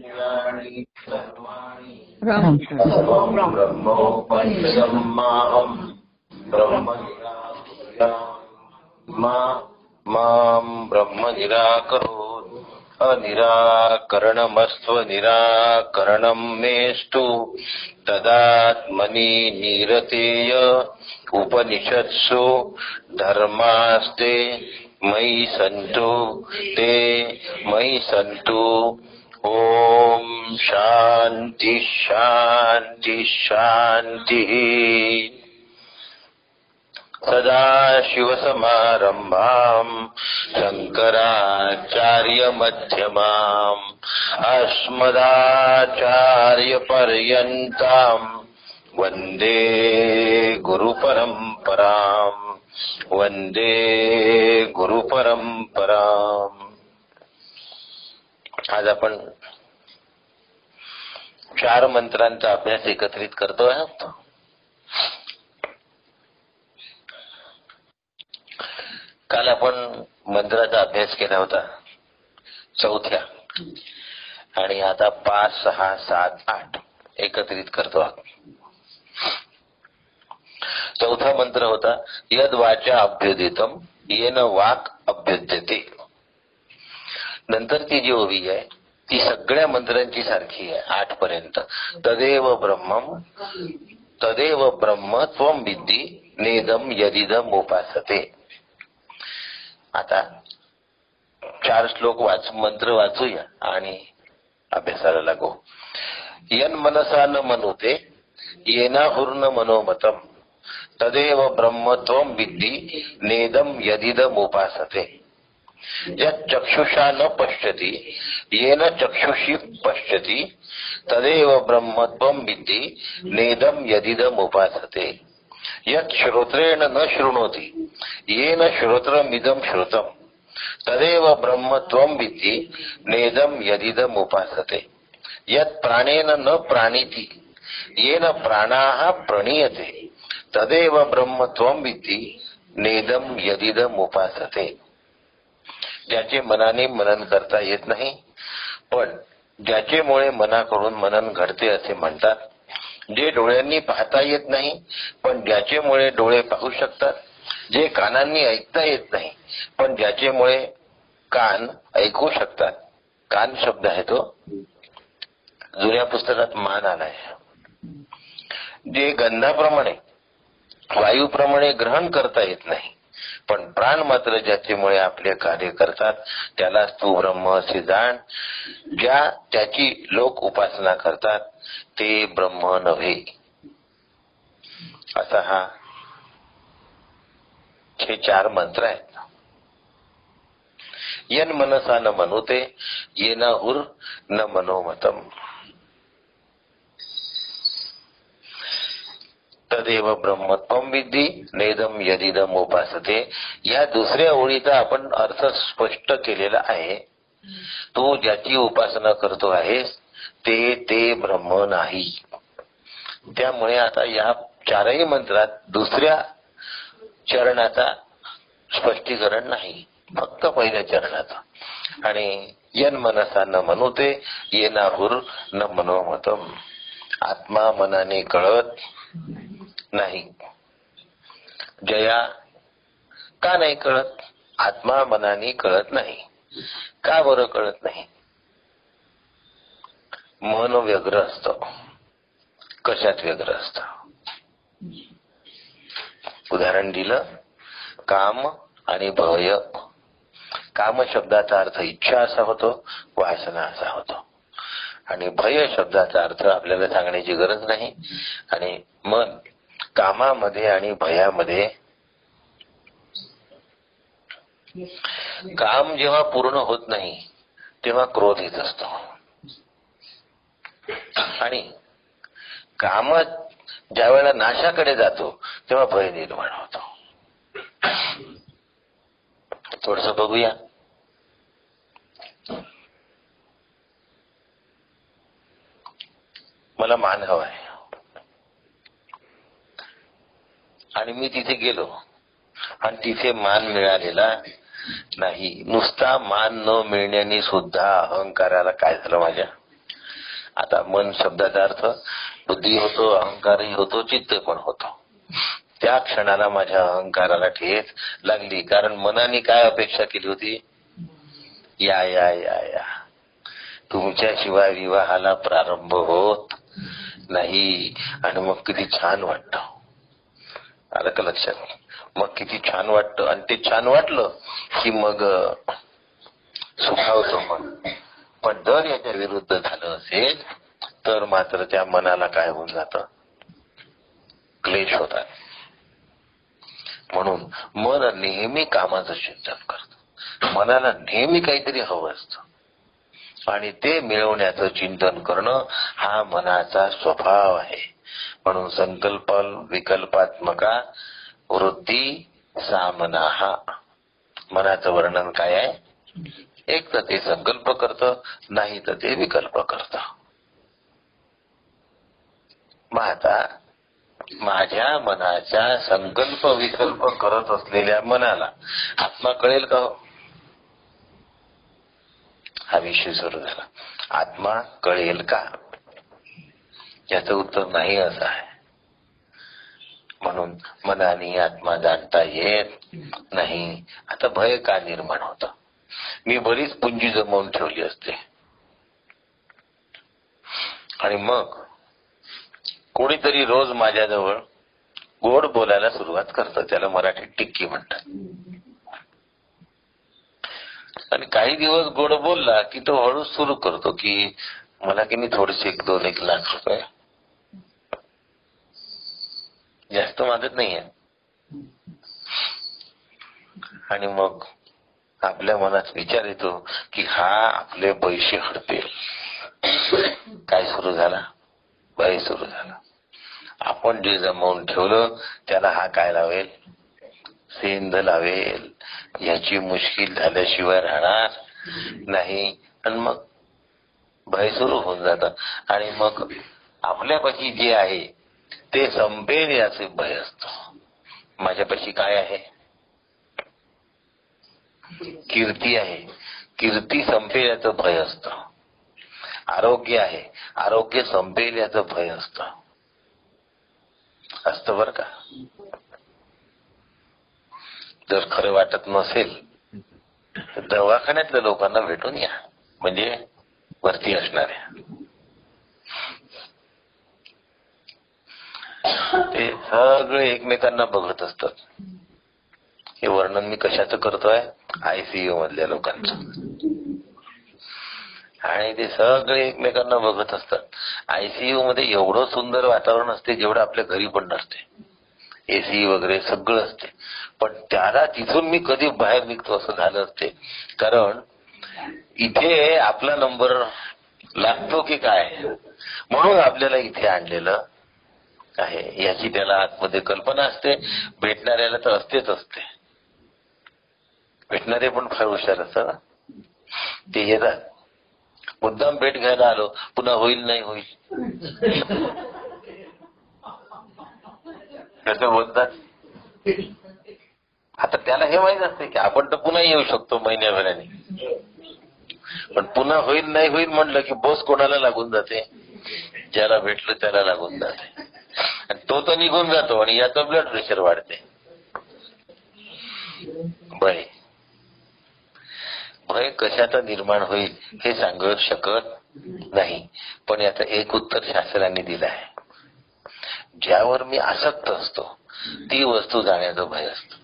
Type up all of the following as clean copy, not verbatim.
इंद्रियाणि सर्वाणि सर्वं ब्रह्मोपनिषदं माहं ब्रह्म निराकुर्याम् मां ब्रह्म निराकरोत् अनिराकरणमस्त्व निराकरणं मेस्तु तदात्मनि निरतेय उपनिषत्सु धर्मास्ते मयि सन्तु ते मयि सन्तु। ओम शांति शांति शांति। सदाशिवसमारम्भाम् शङ्कराचार्यमध्यमाम् अस्मदाचार्यपर्यन्ताम् वन्दे गुरुपरम्पराम् वन्दे गुरुपरम्पराम्। आज आपण 4 मंत्रांचा अभ्यास एकत्रित करतोय। काल आपण मंत्राचा अभ्यास केला होता 4थ्या, आणि आता 5, 6, 7, 8 एकत्रित करतो आहोत। 4था मंत्र होता यद वाचा अभ्युदितम येन वाक अभ्युद्यते। नंतरची जी ओवी आहे ती सगळ्या मंत्रांची सारखी आहे 8 पर्यंत। तदेव ब्रह्म त्वं विद्धि नेदम यदिदम उपासते। आता 4 श्लोक मंत्र वाचूया आणि अभ्यासाला लागू। यन मनसा न मनुते येनाहुर्न मनोमतम तदेव ब्रह्म त्वं विद्धि नेदम यदिदम उपासते। यच्चक्षुषा न पश्यति येन चक्षुषी पश्यति तदेव ब्रह्म त्वं विद्धि नेदम यदिदम उपासते। यच्छ्रोत्रेण न शृणोति येन श्रोत्रमिदं श्रुतम् तदेव ब्रह्म त्वं विद्धि नेदम यदिदम उपासते। यत् प्राणेन न प्राणीति येन प्राणाः प्रणीयते तदेव ब्रह्म त्वं विद्धि नेदम यदिदम उपासते। ज्याचे मनाने मनन करता येत नाही, पण ज्याचेमुळे मनाकडून मनन घडते असे म्हणतात। जे डोळ्यांनी पाहता येत नाही, पण ज्याचेमुळे डोळे पाहू शकतात। जे कानांनी ऐकता येत नाही, पण ज्याचेमुळे कान ऐकू शकतात। कान शब्द आहे तो जुन्या पुस्तकात मान आलाय। जे गंधाप्रमाणे वायूप्रमाणे ग्रहण करता येत नाही, पण प्राण मात्र ज्याच्यामुळे आपले कार्य करतात त्यालाच तू ब्रह्म असे जाण। ज्या त्याची लोक उपासना करतात ते ब्रह्म नव्हे। असा हे 4 मंत्र आहेत। यन मनसा न मनुते येनाहुर न मनोमतम तदेव ब्रह्म त्वं विद्धि नेदम यदिदम उपासते। या दुसऱ्या ओळीचा आपण अर्थ स्पष्ट केलेला आहे। तू ज्याची उपासना करतो आहेस ते ब्रह्म नाही। त्यामुळे आता या 4ही मंत्रात दुसऱ्या चरणाचा स्पष्टीकरण नाही, फक्त पहिल्या चरणाचा। आणि यन मनसा न मनुते येनाहुर न मनोमतम। आत्मा मनाने कळत नाही। जया का नाही कळत? आत्मा मनाने कळत नाही। का बरं कळत नाही? मन व्यग्र असतं। कशात व्यग्र असतं? उदाहरण दिलं, काम आणि भय। काम शब्दाचा अर्थ इच्छा असा होतो, वासना असा होतो। आणि भय शब्दाचा अर्थ आपल्याला सांगण्याची गरज नाही। आणि मन कामामध्ये आणि भयामध्ये, काम जेव्हा पूर्ण होत नाही तेव्हा क्रोध येत असतो, आणि काम ज्या वेळेला नाशाकडे जातो तेव्हा भय निर्माण होतो। थोडस बघूया। मला मान हवाय आणि मी तिथे गेलो आणि तिथे मान मिळालेला नाही। नुसता मान न मिळण्याने सुद्धा अहंकाराला काय झालं माझ्या? आता मन शब्दाचा अर्थ बुद्धी होतो, अहंकारही होतो, चित्त पण होतो. त्या क्षणाला माझ्या अहंकाराला ठेच लागली, कारण मनाने काय अपेक्षा केली होती, या या या या तुमच्याशिवाय विवाहाला प्रारंभ होत नाही. आणि मग किती छान वाटतं, आलं का लक्षात? मग किती छान वाटतं, आणि ते छान वाटलं की मग सुखावतो मन. पण जर याच्या विरुद्ध झालं असेल तर मात्र त्या मनाला काय होऊन जातं, क्लेश होतात. म्हणून मन नेहमी कामाचं चिंतन करतं, मनाला नेहमी काहीतरी हवं असतं, आणि ते मिळवण्याचं चिंतन करणं हा मनाचा स्वभाव आहे. म्हणून संकल्प विकल्पात्मका वृत्ती सामनाहा. मनाचं वर्णन काय आहे, एक तर ते संकल्प करतं, नाही तर ते विकल्प करतं. मग आता माझ्या मनाच्या संकल्प विकल्प करत असलेल्या मनाला आत्मा कळेल का? हा विषय सुरू झाला. आत्मा कळेल का? याचं उत्तर नाही असं आहे. म्हणून मनाने आत्मा जाणता येत नाही. आता भय का निर्माण होतं? मी बरीच पुंजी जमवून ठेवली असते, आणि मग कोणीतरी रोज माझ्याजवळ गोड बोलायला सुरुवात करतं, त्याला मराठीत टिक्की म्हणतात. आणि काही दिवस गोड बोलला की तो हळूच सुरू करतो की मला की नाही थोडेसे 1-2 लाख रुपये, जास्त मागत नाहीये. आणि मग आपल्या मनात विचार येतो की हा आपले पैसे हडपेल. काय सुरू झाला? भय सुरू झाला. आपण जे जमवून ठेवलं त्याला हा काय लावेल, सेंध लावेल. याची मुश्किल झाल्याशिवाय राहणार नाही. आणि मग भय सुरू होऊन जातं. आणि मग आपल्यापाशी जे आहे ते संपेल याचे भय असतं. माझ्यापाशी काय आहे? कीर्ती आहे, कीर्ती संपेल याचं भय असतं. आरोग्य आहे, आरोग्य संपेल याचं भय असतं बरं का. जर खरं वाटत नसेल तर दवाखान्यातल्या लोकांना भेटून या, म्हणजे वरती असणाऱ्या. ते सगळे एकमेकांना बघत असतात. हे वर्णन मी कशाचं करतोय? आयसीयू मधल्या लोकांचं. आणि ते सगळे एकमेकांना बघत असतात. आयसीयू मध्ये एवढं सुंदर वातावरण असते जेवढं आपल्या घरी पण नसते. एसी वगैरे सगळं असते, पण त्याला तिथून मी कधी बाहेर निघतो असं झालं असते. कारण इथे आपला नंबर लागतो की काय, म्हणून आपल्याला इथे आणलेलं आहे याची त्याला आतमध्ये कल्पना असते. भेटणाऱ्याला तर असतेच असते. भेटणारे पण फार हुशार असतात. ते येतात, मुद्दाम भेट घ्यायला आलो, पुन्हा होईल नाही होईल कसं बोलतात. आता त्याला हे माहित असते की आपण तर पुन्हा येऊ शकतो महिन्याभराने, पण पुन्हा होईल नाही होईल म्हणलं की बोस कोणाला लागून जाते? ज्याला भेटलं त्याला लागून जाते. आणि तो तर निघून जातो आणि याचं ब्लड प्रेशर वाढते. भय कशाचा निर्माण होईल हे सांगू शकत नाही, पण याचं एक उत्तर शास्त्रांनी दिलं आहे. ज्यावर मी आसक्त असतो ती वस्तू जाण्याचं भय असतं.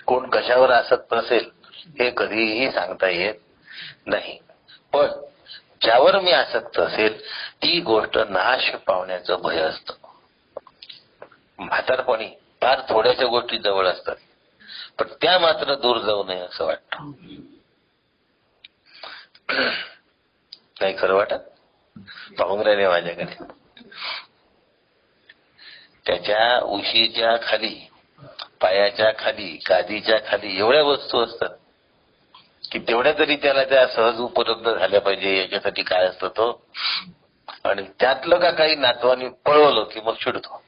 कोण कशावर आसक्त असेल हे कधीही सांगता येत नाही, पण ज्यावर मी आसक्त असेल ती गोष्ट नाश पावण्याचं भय असतं. म्हातारपणी फार थोड्याशा गोष्टी जवळ असतात, पण त्या मात्र दूर जाऊ नये असं वाटतं. नाही खरं वाटत? पाहून राहिले माझ्याकडे. त्याच्या उशीच्या खाली, पायाच्या खाली, गादीच्या खाली एवढ्या वस्तू असतात की तेवढ्या तरी त्याला त्या सहज उपलब्ध झाल्या पाहिजे याच्यासाठी काय असतं तो. आणि त्यातलं का काही नातवानी पळवलं की मग चिडतो.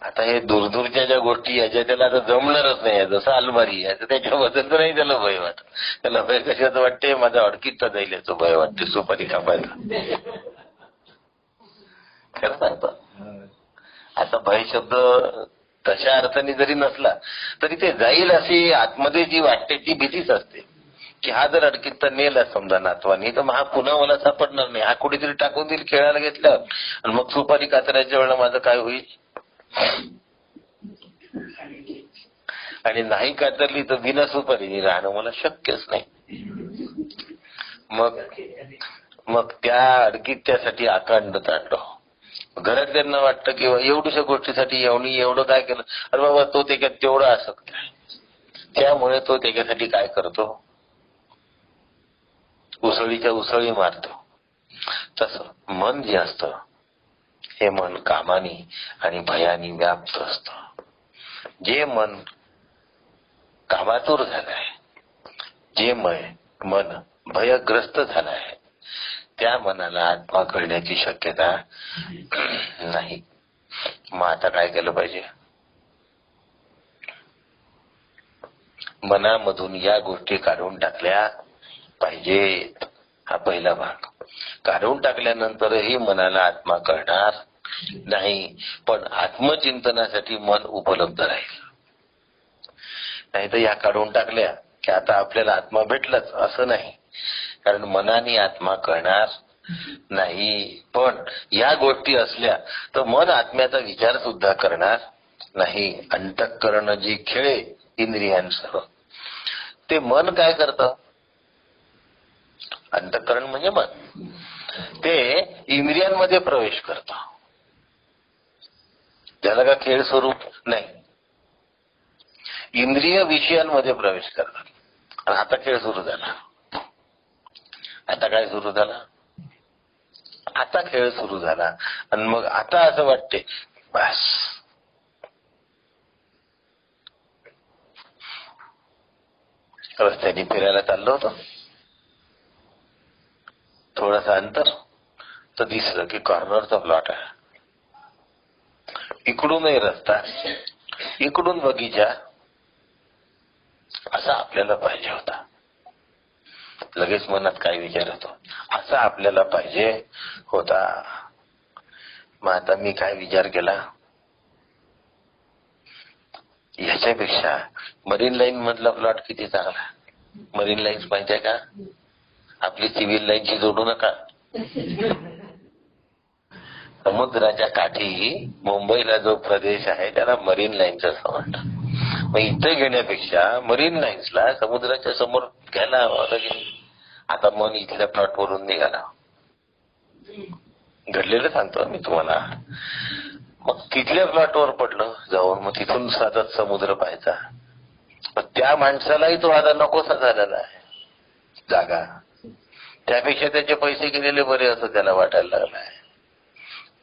आता हे दूरदूरच्या ज्या गोष्टी याच्या त्याला आता जमणारच नाही. जसं अलमारी आहे त्याच्याबद्दल तर नाही त्याला भय वाटत. त्याला भय कशाचं वाटते, माझा अडकीत जाईल याचं भय वाटते, सुपारी कापायला. खरं सांगतो. आता भय शब्द तशा अर्थाने जरी नसला तरी ते जाईल अशी आतमध्ये जी वाटते ती भीतीच असते की हा जर अडकीत तर नेला समजा नातवानी तर हा पुन्हा मला सापडणार नाही, हा कुठेतरी टाकून देईल खेळायला घेतल्यावर, आणि मग सुपारी कातरायच्या वेळेला माझं काय होईल. आणि नाही कातरली तर बिना सुपारी राहणं मला शक्यच नाही. मग त्या अडकीत त्यासाठी आकांड तांडव. घरातल्यांना वाटतं की एवढ्याशा गोष्टीसाठी एवढं काय केलं, अरे बाबा तो त्याच्यात तेवढा आसक्त आहे, त्यामुळे तो त्याच्यासाठी काय करतो, उसळीच्या उसळी मारतो. तसं मन जे असतं हे मन कामानी आणि भयानी व्याप्त असतं. जे मन कामातूर झालंय, जे मन भयग्रस्त झालंय, त्या मनाला आत्मा कळण्याची शक्यता नाही. मग आता काय केलं पाहिजे, मनामधून या गोष्टी काढून टाकल्या पाहिजेत. हा पहिला भाग. काढून टाकल्यानंतरही मनाला आत्मा कळणार नाही, पण आत्मचिंतनासाठी मन उपलब्ध राहील. नाही तर या काढून टाकल्या की आता आपल्याला आत्मा भेटलाच असं नाही, कारण मनाने आत्मा कळणार नाही. पण या गोष्टी असल्या तर मन आत्म्याचा विचार सुद्धा करणार नाही. अंतःकरण जी खेळे इंद्रियांसह, ते मन काय करतं, अंतःकरण म्हणजे मन, ते इंद्रियांमध्ये प्रवेश करतं. त्याला का खेळ स्वरूप नाही, इंद्रिय विषयांमध्ये प्रवेश करतात. आणि आता खेळ सुरू झाला. आता काय सुरू झाला, आता खेळ सुरू झाला. आणि मग आता असं वाटते बस रस्त्याने फिरायला चाललो होतो, थोडंसं अंतर तर दिसलं की कॉर्नरचा प्लॉट आहे, इकडूनही रस्ता, इकडून बगीचा, असा आपल्याला पाहिजे होता. लगेच मनात काय विचार होतो, असा आपल्याला पाहिजे होता. मग आता मी काय विचार केला, ह्याच्यापेक्षा मरीन लाईन मधला प्लॉट किती चांगला. मरीन लाईन्स माहिती आहे का, आपली सिव्हिल लाईनची जोडू नका. समुद्राच्या काठी मुंबईला जो प्रदेश आहे त्याला मरीन लाईन्स असं म्हणतात. मग इथे घेण्यापेक्षा मरीन लाईन्सला समुद्राच्या समोर घ्यायला हवं. आता मन इथल्या प्लॉटवरून निघाला, घडलेलं सांगतो मी तुम्हाला. मग तिथल्या प्लॉटवर पडलं जाऊन, मग तिथून साधत समुद्र पाहायचा. त्या माणसालाही तो आता नकोसा झालेला आहे जागा, त्यापेक्षा त्याचे पैसे गेलेले बरे असं त्याला वाटायला लागलं आहे.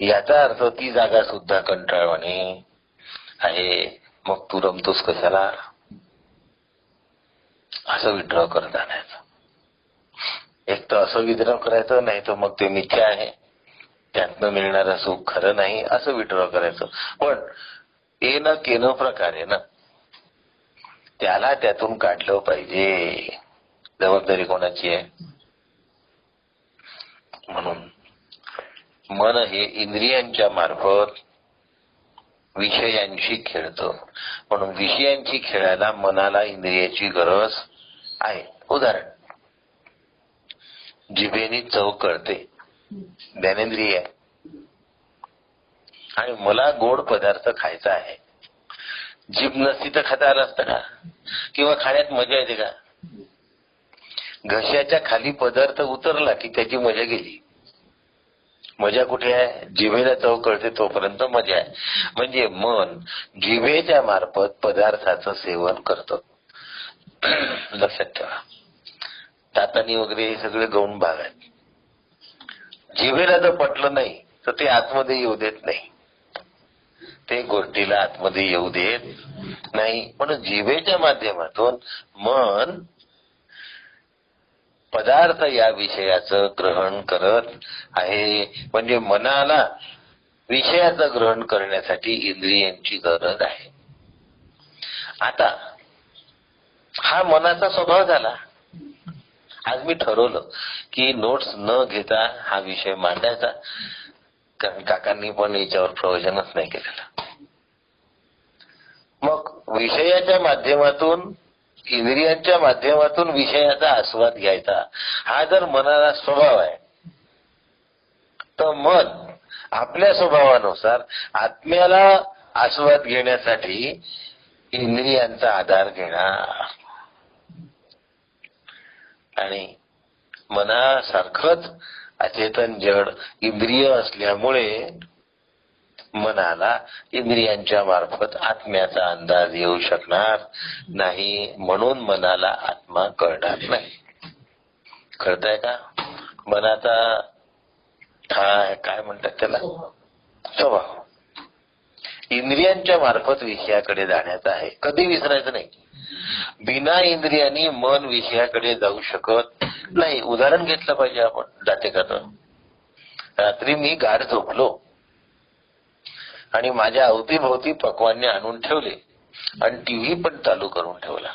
याचा अर्थ ती जागा सुद्धा कंटाळवाणी आहे. मग तू रमतोस कशाला, असं विड्रॉ करत आणायचं. एक तर असं विड्रॉ करायचं, नाही तर मग ते मिथ्या आहे, त्यातनं मिळणारं सुख खरं नाही, असं विड्रॉ करायचं. पण ते न केनं प्रकारे ना त्याला त्यातून काढलं पाहिजे. जबाबदारी कोणाची आहे. म्हणून मन हे इंद्रियांच्या मार्फत विषयांशी खेळतं. म्हणून विषयांशी खेळायला मनाला इंद्रियाची गरज आहे. उदाहरण, जिभेने चव कळते, ज्ञानेंद्रिय आहे, आणि मला गोड पदार्थ खायचा आहे. जीभ नसती तर खाता आलं असतं का, किंवा खाण्यात मजा येते का. घशाच्या खाली पदार्थ उतरला की त्याची मजा गेली. मजा कुठे आहे, जिभेला चव कळते तोपर्यंत मजा आहे. म्हणजे मन जिभेच्या मार्फत पदार्थाचं सेवन करतं. लक्षात ठेवा, दातानी वगैरे हे सगळे गौण भाग आहेत. जिभेला जर पटलं नाही तर ते आतमध्ये येऊ देत नाही, ते गोष्टीला आतमध्ये येऊ देत नाही. म्हणून जिभेच्या माध्यमातून मन पदार्थ या विषयाचं ग्रहण करत आहे. म्हणजे मनाला विषयाचं ग्रहण करण्यासाठी इंद्रियांची गरज आहे. आता हा मनाचा स्वभाव झाला. आज मी ठरवलं की नोट्स न घेता हा विषय मांडायचा, कारण काकांनी पण याच्यावर प्रवचनच नाही केलेलं. मग विषयाच्या माध्यमातून, इंद्रियांच्या माध्यमातून विषयाचा आस्वाद घ्यायचा हा जर मनाला स्वभाव आहे, तर मन आपल्या स्वभावानुसार आत्म्याला आस्वाद घेण्यासाठी इंद्रियांचा आधार घेणार. आणि मनासारखंच अचेतन जड इंद्रिय असल्यामुळे मनाला इंद्रियांच्या मार्फत आत्म्याचा अंदाज येऊ शकणार नाही, म्हणून मनाला आत्मा कळणार नाही. कळतंय का? मनाचा काय म्हणतात त्याला, स्वभाव इंद्रियांच्या मार्फत विषयाकडे जाण्याचा आहे. कधी विसरायचं नाही. बिना इंद्रियांनी मन विषयाकडे जाऊ शकत नाही. उदाहरण घेतलं पाहिजे आपण. जाते का? तर रात्री मी गाढ झोपलो आणि माझ्या अवतीभोवती पक्वान्य आणून ठेवले आणि टीव्ही पण चालू करून ठेवला,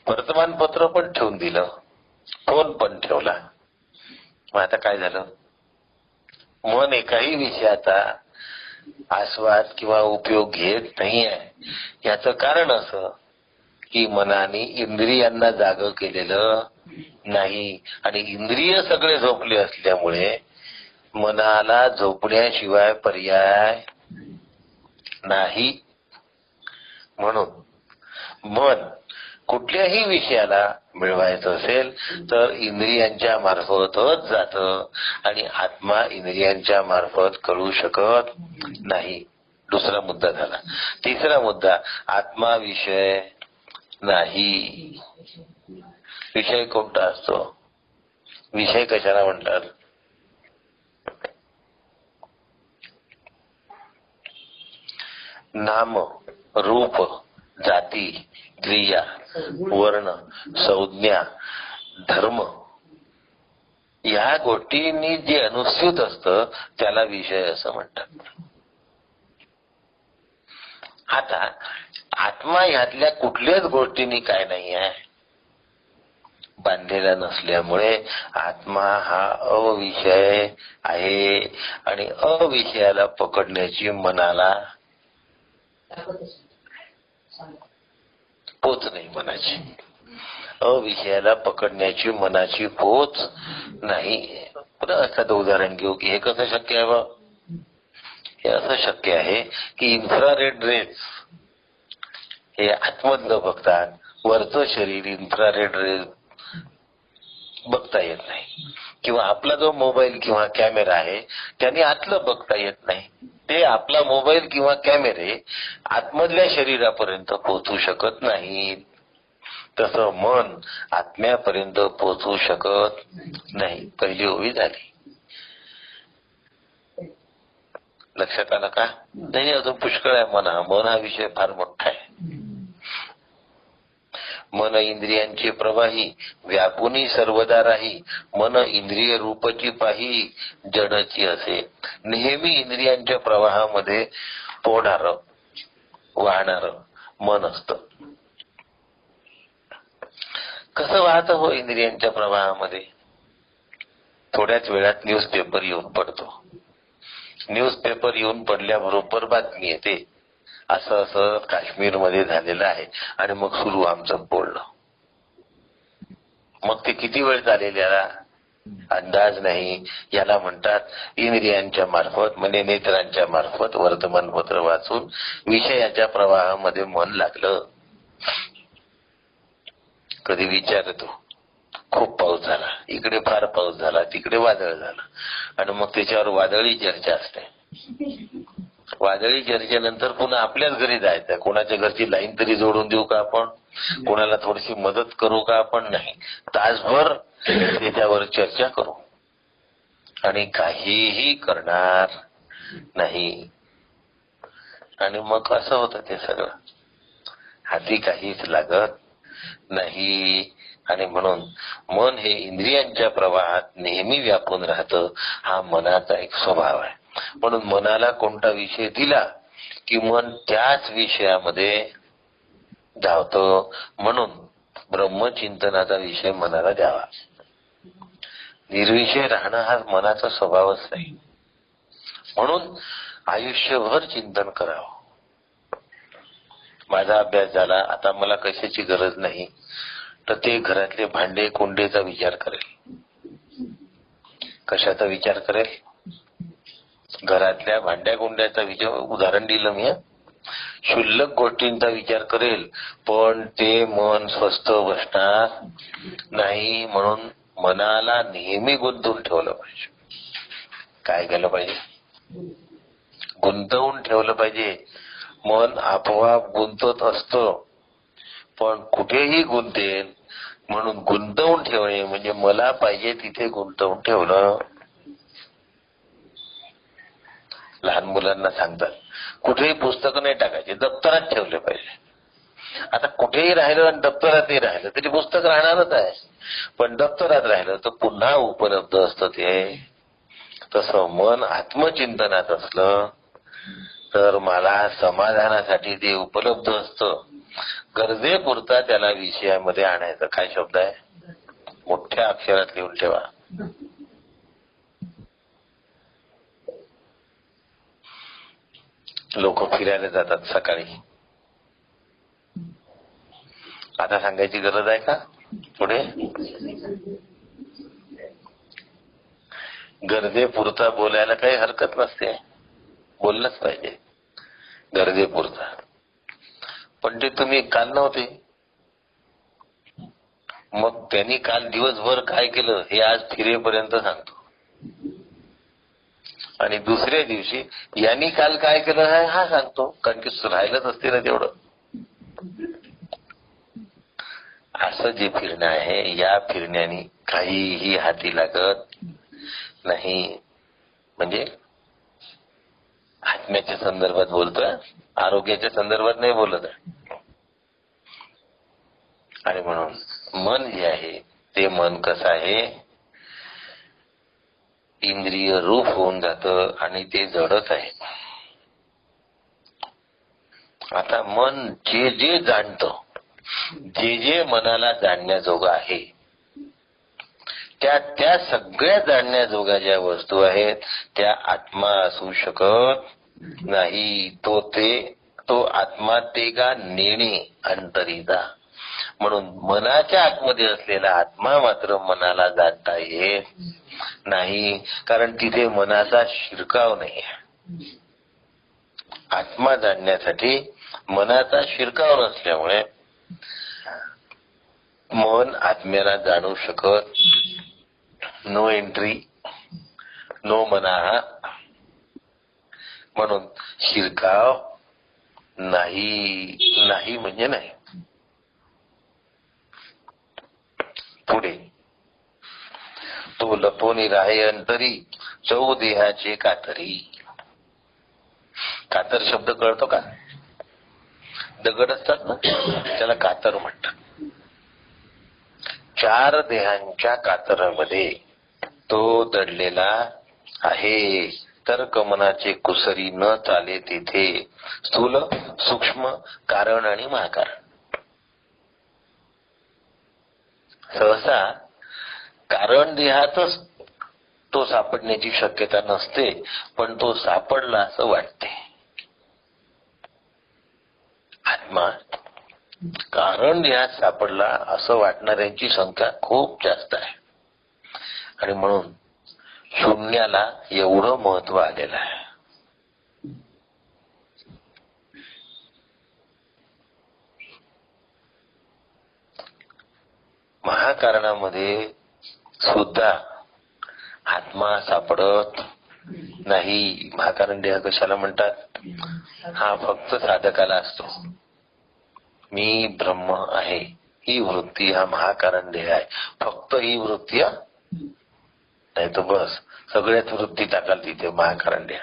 वर्तमानपत्र पण ठेवून दिलं, फोन पण ठेवला. मग आता काय झालं? मन एकाही विषयाचा आस्वाद किंवा उपयोग घेत नाहीये. याचं कारण असं की मनाने इंद्रियांना जाग केलेलं नाही आणि इंद्रिय सगळे झोपले असल्यामुळे मनाला झोपण्याशिवाय पर्याय नाही. म्हणून मन कुठल्याही विषयाला मिळवायचं असेल तर इंद्रियांच्या मार्फतच जातं आणि आत्मा इंद्रियांच्या मार्फत कळू शकत नाही. दुसरा मुद्दा झाला. तिसरा मुद्दा, आत्मा विषय नाही. विषय कोणता असतो? विषय कशाला म्हणतात? नाम, रूप, जाती, क्रिया, वर्ण, संज्ञा, धर्म या गोष्टींनी जे अनुस्यूत असतं त्याला विषय असं म्हणतात. आता आत्मा ह्यातल्या कुठल्याच गोष्टींनी काय नाही आहे, बांधलेला नसल्यामुळे आत्मा हा अविषय आहे आणि अविषयाला पकडण्याची मनाला पोच नाही. मनाची अविषयाला पकडण्याची मनाची पोच नाही. एखादं उदाहरण घेऊ की हे कसं शक्य आहे? बा, हे असं शक्य आहे की इन्फ्रारेड रेज हे आतमधलं बघतात, वरचं शरीर इन्फ्रारेड रेज बघता येत नाही. किंवा आपला जो मोबाईल किंवा कॅमेरा आहे त्याने आतलं बघता येत नाही. ते आपला मोबाईल किंवा कॅमेरे आतमधल्या शरीरापर्यंत पोहोचू शकत नाहीत. तसं मन आत्म्यापर्यंत पोहोचू शकत नाही. पहिली ओवी झाली. लक्षात आलं का? नाही, अजून पुष्कळ आहे. मन हा विषय फार मोठा आहे. मन इंद्रियांचे प्रवाही, व्यापुनी सर्वदा राही, मन इंद्रिय रूपची पाही, जडची असे. नेहमी इंद्रियांच्या प्रवाहामध्ये पोहणार, वाहणार मन असतं. कसं वाहतं हो इंद्रियांच्या प्रवाहामध्ये? थोड्याच वेळात न्यूजपेपर येऊन पडतो. न्यूजपेपर येऊन पडल्याबरोबर बातमी येते, असं असं काश्मीरमध्ये झालेलं आहे, आणि मग सुरू आमचं बोलणं. मग ते किती वेळ चालेल याला अंदाज नाही. याला म्हणतात इंद्रियांच्या मार्फत, म्हणजे नेत्रांच्या मार्फत वर्तमानपत्र वाचून विषयाच्या प्रवाहामध्ये मन लागलं. कधी विचार येतो, खूप पाऊस झाला, इकडे फार पाऊस झाला, तिकडे वादळ झालं, आणि मग त्याच्यावर वादळी चर्चा असते. वादळी चर्चेनंतर पुन्हा आपल्याच घरी जायचं. कोणाच्या घरची लाईन तरी जोडून देऊ का आपण? कोणाला थोडीशी मदत करू का आपण? नाही. तासभर त्याच्यावर चर्चा करू आणि काहीही करणार नाही. आणि मग असं होतं ते सगळं, हाती काहीच लागत नाही. आणि म्हणून मन हे इंद्रियांच्या प्रवाहात नेहमी व्यापून राहतं. हा मनाचा एक स्वभाव आहे. म्हणून मनाला कोणता विषय दिला की मन त्याच विषयामध्ये धावतं. म्हणून ब्रह्मचिंतनाचा विषय मनाला द्यावा. निर्विषय राहणं हा मनाचा स्वभावच नाही. म्हणून आयुष्यभर चिंतन करावं. माझा अभ्यास झाला, आता मला कशाची गरज नाही, तर ते घरातले भांडे कुंडेचा विचार करेल. कशाचा विचार करेल? घरातल्या भांड्या कुंड्याचा विचार. उदाहरण दिलं मी. क्षुल्लक गोष्टींचा विचार करेल, पण ते मन स्वस्थ बसणार नाही. म्हणून मनाला नेहमी गुंतवून ठेवलं पाहिजे. काय केलं पाहिजे? गुंतवून ठेवलं पाहिजे. मन आपोआप गुंतत असतं, पण कुठेही गुंतेल. म्हणून गुंतवून ठेवणे म्हणजे मला पाहिजे तिथे गुंतवून ठेवलं. लहान मुलांना सांगतात कुठेही पुस्तकं नाही टाकायचे, दप्तरात ठेवले पाहिजे. आता कुठेही राहिलं आणि दप्तरात नाही राहिलं तरी पुस्तक राहणारच आहे, पण दप्तरात राहिलं तर पुन्हा उपलब्ध असतं ते. तसं मन आत्मचिंतनात असलं तर मला समाधानासाठी ते उपलब्ध असतं. गरजेपुरता त्याला विषयामध्ये आणायचं. काय शब्द आहे? मोठ्या अक्षरात लिहून ठेवा. लोक फिरायला जातात सकाळी. आता सांगायची गरज आहे का पुढे? गरजेपुरता बोलायला काही हरकत नसते, बोललंच पाहिजे गरजेपुरता. पण ते तुम्ही काल नव्हते, मग त्यांनी काल दिवसभर काय केलं हे आज फिरेपर्यंत सांगतो, आणि दुसऱ्या दिवशी यांनी काल काय केलं हा सांगतो, कारण की राहिलंच असते ना तेवढं. असं जे फिरणं आहे, या फिरण्याने काहीही हाती लागत नाही. म्हणजे आत्म्याच्या संदर्भात बोलतोय, आरोग्याच्या संदर्भात नाही बोलत आहे. आणि म्हणून मन जे आहे ते मन कसं आहे, इंद्रिय रूप होऊन जातं आणि ते जडच आहे. आता मन जे जे जाणतं, जे जे मनाला जाणण्याजोगं आहे, त्या सगळ्या जाणण्याजोग्या ज्या वस्तू आहेत त्या आत्मा असू शकत नाही. तो आत्मा ते का नेणे अंतरीचा. म्हणून मनाच्या आतमध्ये असलेला आत्मा मात्र मनाला जाणता येत नाही, कारण तिथे मनाचा शिरकाव नाही. आत्मा जाणण्यासाठी मनाचा शिरकाव नसल्यामुळे मन आत्म्याला जाणू शकत. नो एंट्री, नो मनाहा. म्हणून शिरकाव नाही म्हणजे नाही. पुढे तो लपोनी राहे अंतरी, चौ देहाचे कातरी. कातर शब्द कळतो का? दगड असतात ना, त्याला कातर म्हणतात. 4 देहांच्या कातरामध्ये तो दडलेला आहे. तर्क मनाचे कुसरी न चाले तिथे, स्थूल सूक्ष्म कारण आणि महाकारण. सहसा कारण देहातच तो सापडण्याची शक्यता नसते, पण तो सापडला असं वाटते. आत्मा कारण देहात सापडला असं वाटणाऱ्यांची संख्या खूप जास्त आहे. आणि म्हणून शून्याला एवढं महत्व आलेलं आहे. महाकारणामध्ये सुद्धा आत्मा सापडत नाही. महाकारण देह कशाला म्हणतात? हा फक्त साधकाला असतो. मी ब्रह्म आहे ही वृत्ती हा महाकारण देह आहे. फक्त ही वृत्ती, नाही तर बस सगळ्याच वृत्ती टाकाल तिथे महाकारण देह.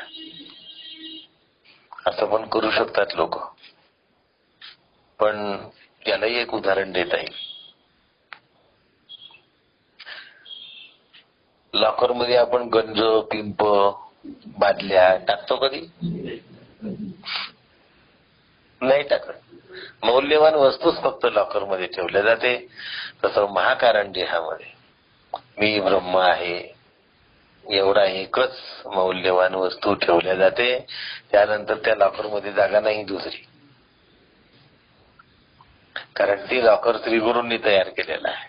असं पण करू शकतात लोक. पण त्यालाही एक उदाहरण देता येईल. लॉकर मध्ये आपण गंज, पिंप बादल्या टाकतो कधी? नाही टाकत. मौल्यवान वस्तूच फक्त लॉकर मध्ये ठेवल्या जाते. तसं महाकारण देहामध्ये मी ब्रह्म आहे एवढा एकच मौल्यवान वस्तू ठेवल्या जाते. त्यानंतर त्या लॉकर मध्ये जागा नाही दुसरी, कारण ती लॉकर श्रीगुरूंनी तयार केलेला आहे.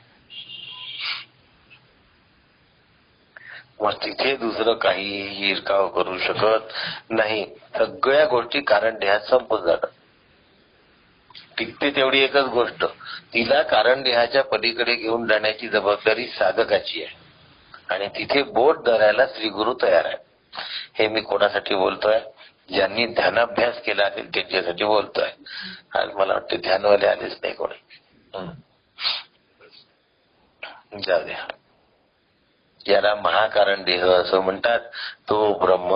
मग तिथे दुसरं काही इरकाव करू शकत नाही. सगळ्या गोष्टी कारण देहात संपून जातात. टिकते तेवढी एकच गोष्ट, तिला कारण देहाच्या पलीकडे घेऊन जाण्याची जबाबदारी साधकाची आहे. आणि तिथे बोट धरायला श्रीगुरु तयार आहे. हे मी कोणासाठी बोलतोय? ज्यांनी ध्यानाभ्यास केला असेल त्यांच्यासाठी बोलतोय. आज मला वाटते ध्यानवाले आलेच नाही कोणी. जाऊ द्या. याला महाकारण देह असं म्हणतात. तो ब्रह्म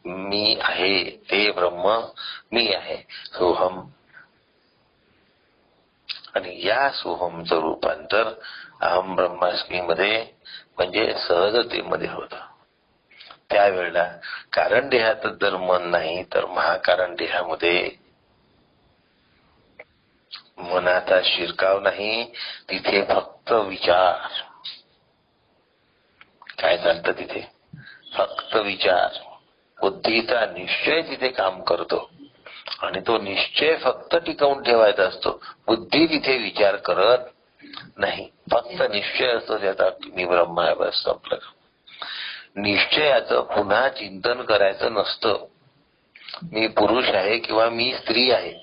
मी आहे, ते ब्रह्म मी आहे, सोहम. आणि या सोहमचं रूपांतर अहम ब्रह्मास्मी मध्ये म्हणजे सहजतेमध्ये होतं. त्यावेळेला कारण देहात जर मन नाही तर महाकारण देहामध्ये मनाचा शिरकाव नाही. तिथे फक्त विचार. काय चालतं तिथे? फक्त विचार. बुद्धीचा निश्चय तिथे काम करतो आणि तो निश्चय फक्त टिकवून ठेवायचा असतो. बुद्धी तिथे विचार करत नाही. फक्त निश्चय असतो त्याचा, मी ब्रह्म आहे, बस संपलं. निश्चयाचं पुन्हा चिंतन करायचं नसतं. मी पुरुष आहे किंवा मी स्त्री आहे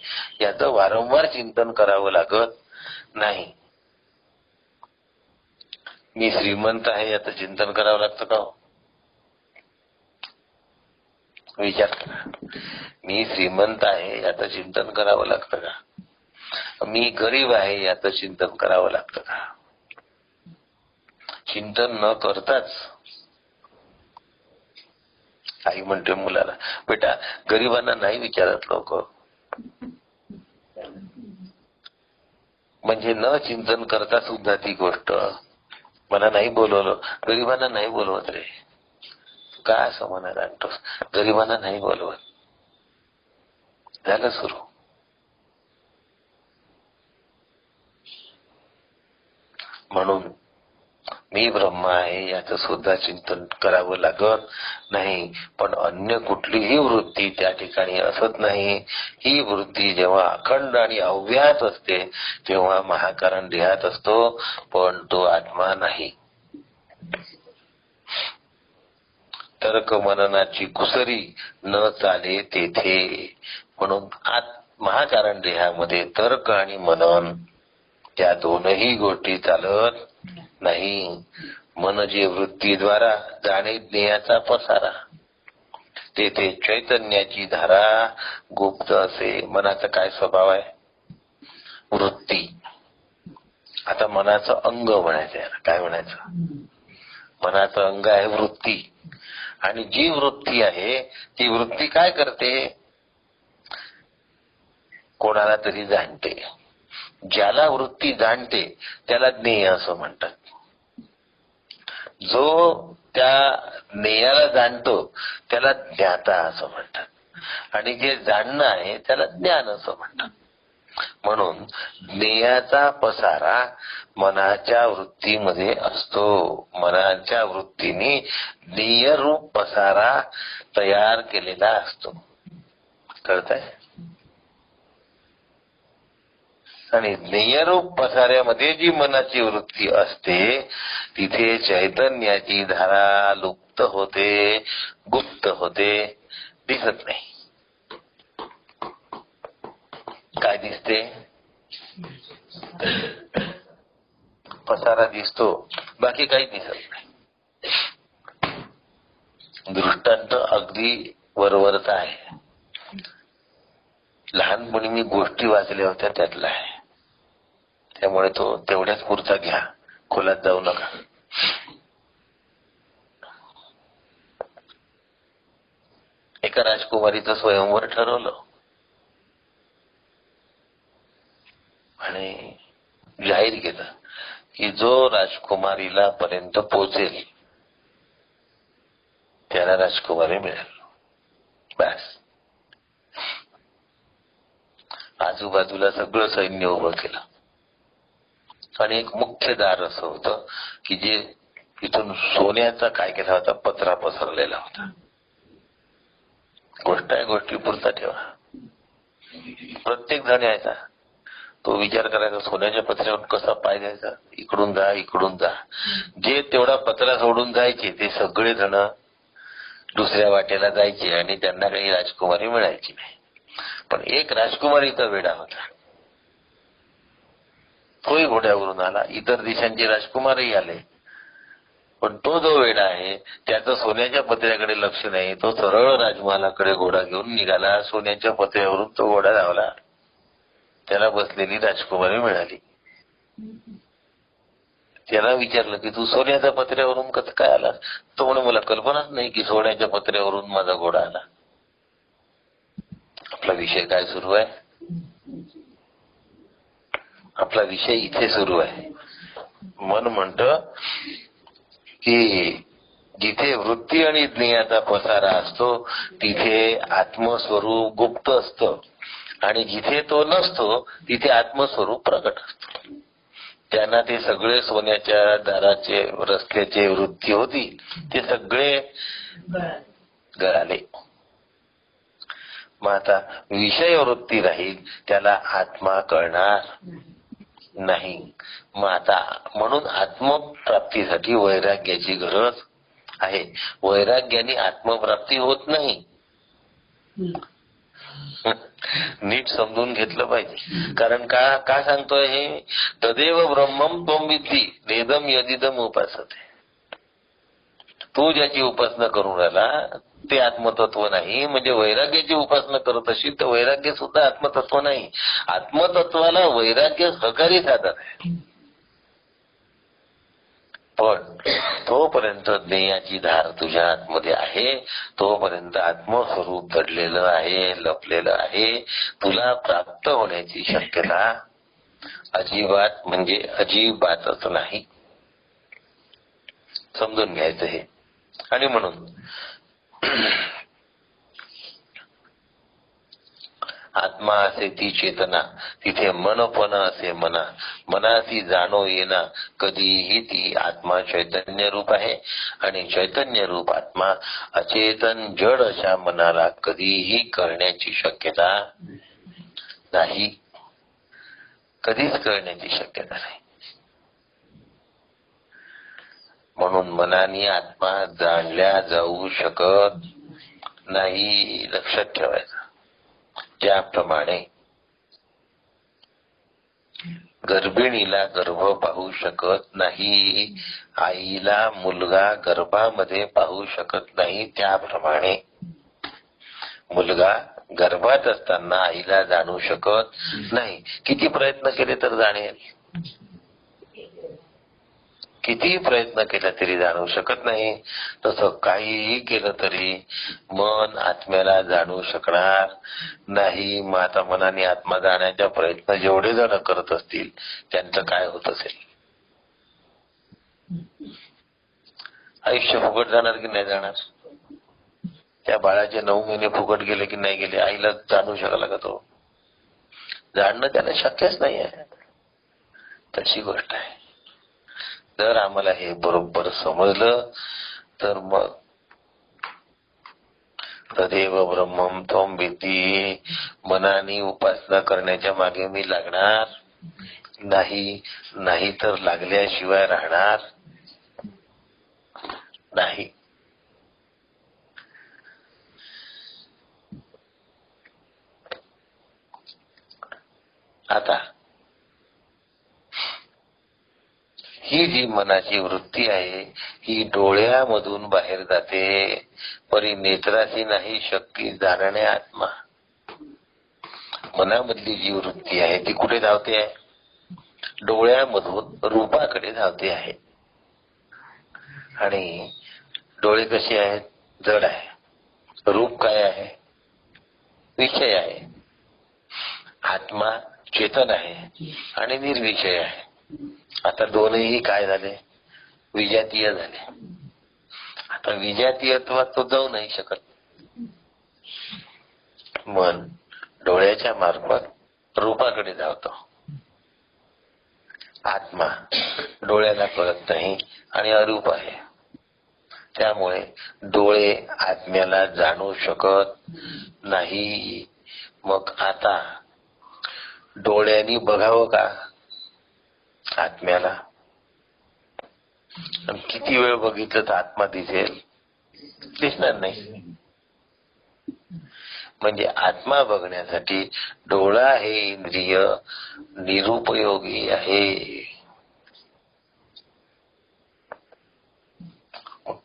याचं वारंवार चिंतन करावं लागत नाही. मी श्रीमंत आहे याचं चिंतन करावं लागतं का? विचार करा. मी श्रीमंत आहे याचं चिंतन करावं लागतं का? मी गरीब आहे याचं चिंतन करावं लागतं का? चिंतन न करताच आई म्हणते मुलाला, बेटा गरिबांना नाही विचारत लोक. म्हणजे न चिंतन करता सुद्धा ती गोष्ट. मला नाही बोलवलं, गरिबांना नाही बोलवत रे. का असं म्हणत आणतोस? गरिबांना नाही बोलवत. झालं सुरू. म्हणून मी ब्रह्म आहे याचं सुद्धा चिंतन करावं लागत नाही. पण अन्य कुठलीही वृत्ती त्या ठिकाणी असत नाही. ही वृत्ती जेव्हा अखंड आणि अव्याहत असते तेव्हा महाकारण देहात असतो, पण तो आत्मा नाही. तर्क मननाची कुसरी न चाले तेथे. म्हणून महाकारण देहामध्ये तर्क आणि मनन त्या दोनही गोष्टी चालत नाही. मन जे वृत्तीद्वारा जाणे ज्ञेयाचा पसारा, तेथे चैतन्याची धारा गुप्त असे. मनाचा काय स्वभाव आहे? वृत्ती. आता मनाचं अंग म्हणायचं. काय म्हणायचं? मनाचं अंग आहे वृत्ती. आणि जी वृत्ती आहे ती वृत्ती काय करते? कोणाला तरी जाणते. ज्याला वृत्ती जाणते त्याला ज्ञेय असं म्हणतात. जो त्या ज्ञेयाला जाणतो त्याला ज्ञाता असं म्हणतात. आणि जे जाणणं आहे त्याला ज्ञान असं म्हणतात. म्हणून ज्ञेयाचा पसारा मनाच्या वृत्तीमध्ये असतो. मनाच्या वृत्तीने ज्ञेय रूप पसारा तयार केलेला असतो. कळतंय? आणि ज्ञेयरूप पसाऱ्यामध्ये जी मनाची वृत्ती असते तिथे चैतन्याची धारा लुप्त होते, गुप्त होते, दिसत नाही. काय दिसते? पसारा दिसतो, बाकी काही दिसत नाही. दृष्टांत अगदी वरवरचा आहे. लहानपणी मी गोष्टी वाचल्या होत्या त्यातला आहे. त्यामुळे तो तेवढ्याच पुरता घ्या, खोलात जाऊ नका. एका राजकुमारीचं स्वयंवर ठरवलं आणि जाहीर केलं की जो राजकुमारीला पर्यंत पोहोचेल त्याला राजकुमारी मिळाली. बस. आजूबाजूला सगळं सैन्य उभं केलं आणि एक मुख्य दार असं होतं की जे इथून सोन्याचा काय केला होता, पत्रा पसरलेला होता. गोष्ट आहे, गोष्टी पुरता ठेवा. प्रत्येक जण यायचा, तो विचार करायचा सोन्याच्या पत्र्यावर कसा पाय द्यायचा, इकडून जा इकडून जा. जे तेवढा पत्रा सोडून जायचे ते सगळे जण दुसऱ्या वाटेला जायचे आणि त्यांना काही राजकुमारी मिळायची नाही. पण एक राजकुमारीचा वेडा होता, तोही घोड्यावरून आला. इतर देशांचे राजकुमारही आले, पण तो जो वेडा आहे त्याचं सोन्याच्या पत्र्याकडे लक्ष नाही. तो सरळ राजमहालाकडे घोडा घेऊन निघाला. सोन्याच्या पत्र्यावरून तो घोडा धावला, त्याला बसलेली राजकुमारी मिळाली. त्याला विचारलं की तू सोन्याच्या पत्र्यावरून कसं काय आला? तो म्हणे मला कल्पनाच नाही की सोन्याच्या पत्र्यावरून माझा घोडा आला. आपला विषय काय सुरू आहे? आपला विषय इथे सुरू आहे. मन म्हणतं की जिथे वृत्ती आणि ज्ञेयाचा पसारा असतो तिथे आत्मस्वरूप गुप्त असतं आणि जिथे तो नसतो तिथे आत्मस्वरूप प्रकट असतो. त्यांना ते सगळे सोन्याच्या दाराचे रस्त्याचे वृत्ती होती ते सगळे गळाले. मग आता विषय वृत्ती राहील, त्याला आत्मा कळणार नाही. मग आता म्हणून आत्मप्राप्तीसाठी वैराग्याची गरज आहे. वैराग्याने आत्मप्राप्ती होत नाही. नीट समजून घेतलं पाहिजे. कारण का सांगतोय हे? तदेव ब्रह्मम त्वं विद्धि नेदम यदिदम उपासते. तू ज्याची उपासना करून राहिला ते आत्मतत्व नाही. म्हणजे वैराग्याची उपासना करत असेल तर वैराग्य सुद्धा आत्मतत्व नाही. आत्मतत्वाला वैराग्य सहकारी साधन आहे. पण तोपर्यंत ज्ञेयाची धार तुझ्या आतमध्ये आहे, तोपर्यंत आत्मस्वरूप दडलेलं आहे, लपलेलं आहे. तुला प्राप्त होण्याची शक्यता अजिबात म्हणजे अजिबातच नाही. समजून घ्यायचं हे. आणि म्हणून आत्मा असे ती चेतना, तिथे मनपण असे मना, मनासी जाणो येना कधीही ती आत्मा चैतन्य रूप आहे. आणि चैतन्य रूप आत्मा अचेतन जड अशा मनाला कधीही कळण्याची शक्यता नाही. कधीच कळण्याची शक्यता नाही. म्हणून मनाने आत्मा जाणल्या जाऊ शकत नाही. लक्षात ठेवायचं. ज्याप्रमाणे गर्भिणीला गर्भ पाहू शकत नाही, आईला मुलगा गर्भामध्ये पाहू शकत नाही, त्याप्रमाणे मुलगा गर्भात असताना आईला जाणू शकत नाही. किती प्रयत्न केले तर जाणेल, कितीही प्रयत्न केला तरी जाणू शकत नाही. तसं काहीही केलं तरी मन आत्म्याला जाणू शकणार नाही. मग आता मनाने आत्मा जाण्याचा प्रयत्न जेवढे जण करत असतील त्यांचं काय होत असेल? आयुष्य फुकट जाणार की नाही जाणार? त्या बाळाचे 9 महिने फुकट गेले की नाही गेले? आईला जाणू शकला का तो? जाणणं त्याला शक्यच नाही आहे. तशी गोष्ट आहे. जर आम्हाला हे बरोबर समजलं तर मग तदेव ब्रह्मम त्वं विद्धि, मनाने उपासना करण्याच्या मागे मी लागणार नाही. नाही तर लागल्याशिवाय राहणार नाही. आता ही जी मनाची वृत्ती आहे ही डोळ्यामधून बाहेर जाते, परी नेत्राची नाही शक्ती जाणणे आत्मा. मनामधली जी वृत्ती आहे ती कुठे धावते आहे? डोळ्यामधून रूपाकडे धावते आहे. आणि डोळे कसे आहेत? जड आहे. रूप काय आहे? विषय आहे. आत्मा चेतन आहे आणि निर्विषय आहे. आता दोनही काय झाले? विजातीय झाले. आता विजातीयत्वात तो जाऊ नाही शकत. मन डोळ्याच्या मार्फत रूपाकडे धावतो. आत्मा डोळ्याला कळत नाही आणि अरूप आहे. त्यामुळे डोळे आत्म्याला जाणू शकत नाही. मग आता डोळ्यांनी बघावं का आत्म्याला? किती वेळ बघितलं तर आत्मा दिसेल? दिसणार नाही. म्हणजे आत्मा बघण्यासाठी डोळा हे इंद्रिय निरुपयोगी आहे.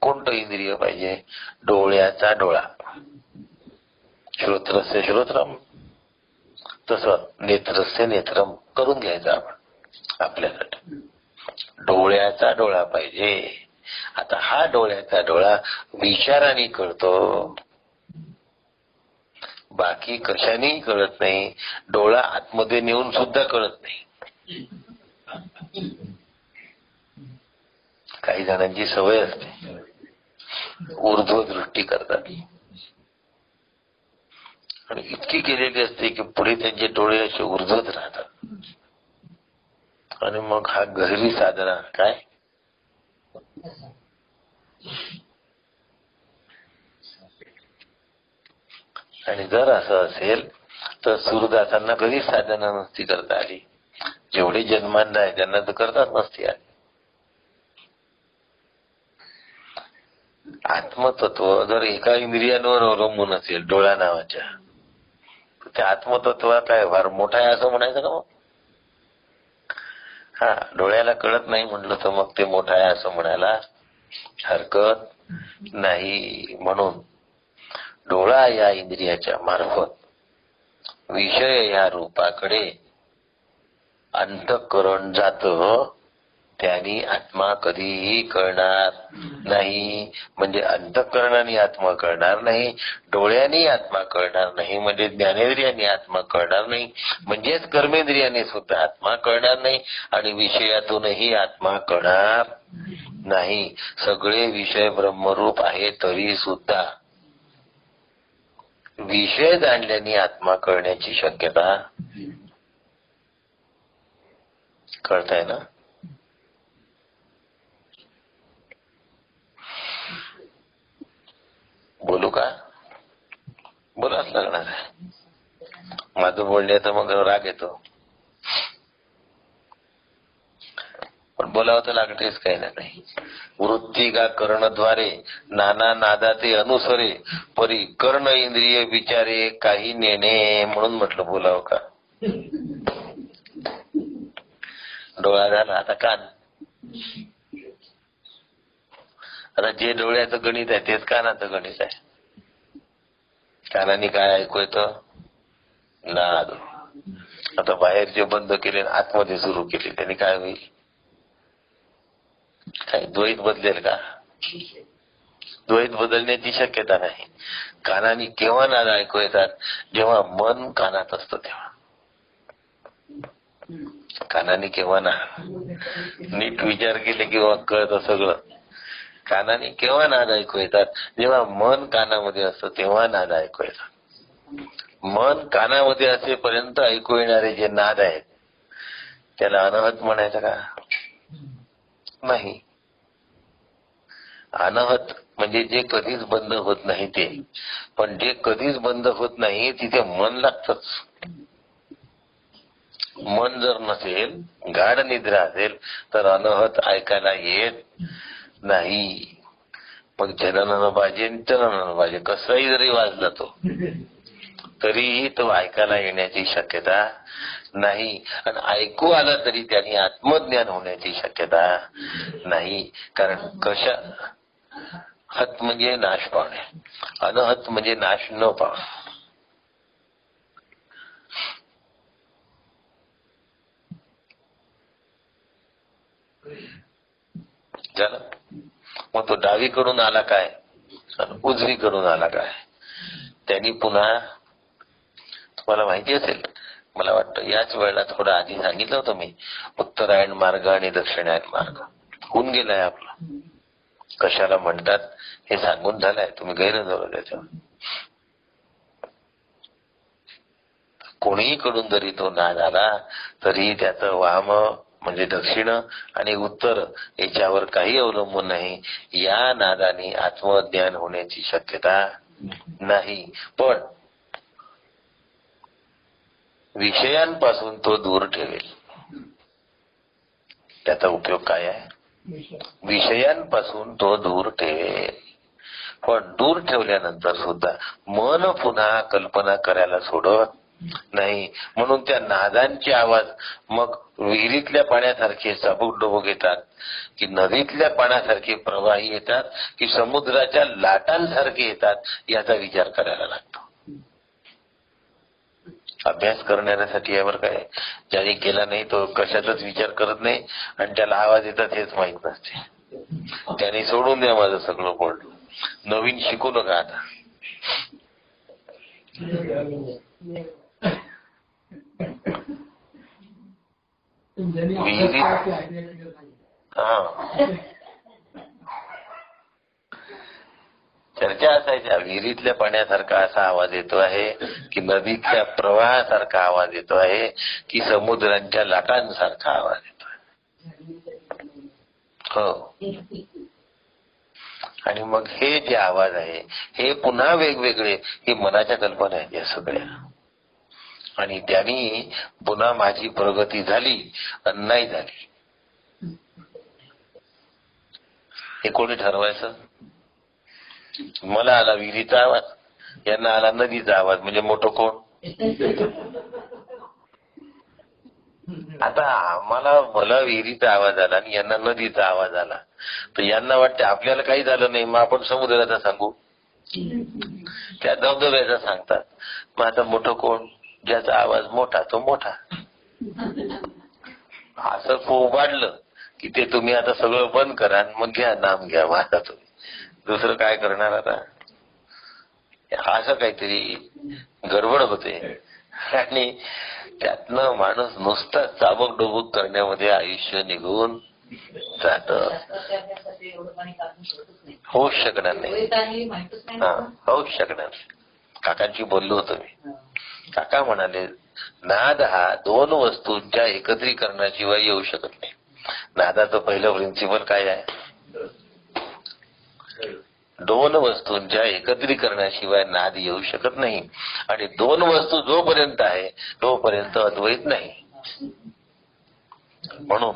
कोणतं इंद्रिय पाहिजे? डोळ्याचा डोळा. श्रोत्रस्य श्रोत्रम, तसं नेत्रस्य नेत्रम करून घ्यायचं आपण आपल्यासाठी. डोळ्याचा डोळा पाहिजे. आता हा डोळ्याचा डोळा विचाराने कळतो, बाकी कशानेही कळत नाही. डोळा आतमध्ये नेऊन सुद्धा कळत नाही. काही जणांची सवय असते, ऊर्ध्व दृष्टी करतात आणि इतकी केलेली असते की पुढे त्यांचे डोळे असे ऊर्ध्वच राहतात. आणि मग हा गहिरी साधना काय? आणि जर असं असेल तर सूरदासांना कधीच साधना नसती करता आली. जेवढे जन्मांध आहे त्यांना तर करताच नसती आली. आत्मतत्व जर एका इंद्रियांवर अवलंबून असेल, डोळा नावाच्या, ते आत्मतत्व काय फार मोठा आहे असं म्हणायचं का? मग हा डोळ्याला कळत नाही म्हटलं तर मग ते मोठं आहे असं म्हणायला हरकत नाही. म्हणून डोळा या इंद्रियाच्या मार्फत विषय या रूपाकडे अंतःकरण जातं. त्यांनी आत्मा कधीही कळणार नाही. म्हणजे अंतःकरणाने आत्मा कळणार नाही, डोळ्यांनी आत्मा कळणार नाही, म्हणजे ज्ञानेंद्रियांनी आत्मा कळणार नाही, म्हणजेच कर्मेंद्रियाने सुद्धा आत्मा कळणार नाही आणि विषयातूनही आत्मा कळणार नाही. सगळे विषय ब्रह्मरूप आहे तरी सुद्धा विषय जाणल्याने आत्मा कळण्याची शक्यता. कळतंय ना? बोलू का? बोलाच लागणार आहे. माझं बोलण्याचं मग राग येतो, पण बोलावं तर लागतेच काही ना काही. वृत्ती का कर्णद्वारे नाना नादाते अनुसरे, परी कर्ण इंद्रिय विचारे काही नेणे. म्हणून म्हटलं बोलावं का. डोळा झाला, आता कान. आता जे डोळ्याचं गणित आहे तेच कानाचं गणित आहे. कानाने काय ऐकू येतं? नाद. आता बाहेर जे बंद केले आतमध्ये सुरू केले त्याने काय होईल? काय द्वैत बदलेल का? द्वैत बदलण्याची शक्यता नाही. कानाने केव्हा नाद ऐकू येतात? जेव्हा मन कानात असतं तेव्हा. कानाने केव्हा ना नीट विचार केले किंवा कळतं सगळं. कानाने केव्हा नाद ऐकू येतात? जेव्हा मन कानामध्ये असतं तेव्हा नाद ऐकू येतात. मन कानामध्ये असेपर्यंत ऐकू येणारे जे नाद आहेत त्याला अनहत म्हणायचं का? नाही. अनहत म्हणजे जे कधीच बंद होत नाही ते. पण जे कधीच बंद होत नाही तिथे मन लागतच. मन जर नसेल, गाढ निद्रा असेल तर अनहत ऐकायला येत नाही. मग जनन बाजे चलन बाजे कसंही जरी वाजला तो तरीही तो ऐकायला येण्याची शक्यता नाही. आणि ऐकू आला तरी त्यांनी आत्मज्ञान होण्याची शक्यता नाही. कारण कशा हत म्हणजे नाश पावणे, अनहत म्हणजे नाश न पावणे. झालं. मग तो डावीकडून आला काय, उजवीकडून आला काय, त्यांनी पुन्हा तुम्हाला माहिती असेल, मला वाटतं याच वेळेला थोडं आधी सांगितलं होतं मी, उत्तरायण मार्ग आणि दक्षिणायन मार्ग होऊन गेलाय आपला. कशाला म्हणतात हे सांगून झालंय, तुम्ही गैरधरू त्याच्यावर. कोणीकडून जरी तो नाद आला तरी त्याचं वाम म्हणजे दक्षिण आणि उत्तर याच्यावर काही अवलंबून नाही. या नादाने आत्मज्ञान होण्याची शक्यता नाही. पण विषयांपासून तो दूर ठेवेल. त्याचा उपयोग काय आहे? विषयांपासून तो दूर ठेवेल. पण दूर ठेवल्यानंतर सुद्धा मन पुन्हा कल्पना करायला सोडत नाही. म्हणून त्या नादांचे आवाज मग विहिरीतल्या पाण्यासारखे चाबूक डोबूक येतात, की नदीतल्या पाण्यासारखे प्रवाही येतात, की समुद्राच्या लाटांसारखे येतात, याचा विचार करायला लागतो. अभ्यास करणाऱ्यासाठी यावर काय, ज्याने केला नाही तो कशाचाच विचार करत नाही आणि त्याला आवाज येतात हेच माहित नसते. त्याने सोडून द्या माझं सगळं बोलणं, नवीन शिकू नका आता. चर्चा असायच्या, विहिरीतल्या पाण्यासारखा असा आवाज येतो आहे, की नदीतल्या प्रवाहासारखा आवाज येतो आहे, की समुद्रांच्या लाटांसारखा आवाज येतो आहे. हो. आणि मग हे जे आवाज आहे हे पुन्हा वेगवेगळे, हे मनाच्या कल्पना आहेत या सगळ्या. आणि त्यांनी पुन्हा माझी प्रगती झाली आणि नाही झाली हे कोणी ठरवायचं? मला आला विहिरीचा आवाज, यांना आला नदीचा आवाज, म्हणजे मोठं कोण? आता मला विहिरीचा आवाज आला आणि यांना नदीचा आवाज आला, तर यांना वाटते आपल्याला काही झालं नाही, मग आपण समुद्राचा सांगू, त्या धबधब्याचा सांगतात. मग आता मोठं कोण? ज्याचा आवाज मोठा तो मोठा. असं वाढलं की ते तुम्ही आता सगळं बंद करा मग घ्या नाम घ्या माझा. तुम्ही दुसरं काय करणार आता? असं काहीतरी गडबड होते आणि त्यातनं माणूस नुसता चाबक डोबक करण्यामध्ये आयुष्य निघून जात. होऊच शकणार नाही. होऊच शकणार नाही. काकांशी बोललो होतो मी. काका म्हणाले नाद हा दोन वस्तूंच्या एकत्रीकरणाशिवाय येऊ शकत नाही. नादाचं पहिलं प्रिन्सिपल काय आहे? दोन वस्तूंच्या एकत्रीकरणाशिवाय नाद येऊ शकत नाही. आणि दोन वस्तू जोपर्यंत आहे तोपर्यंत अद्वैत नाही. म्हणून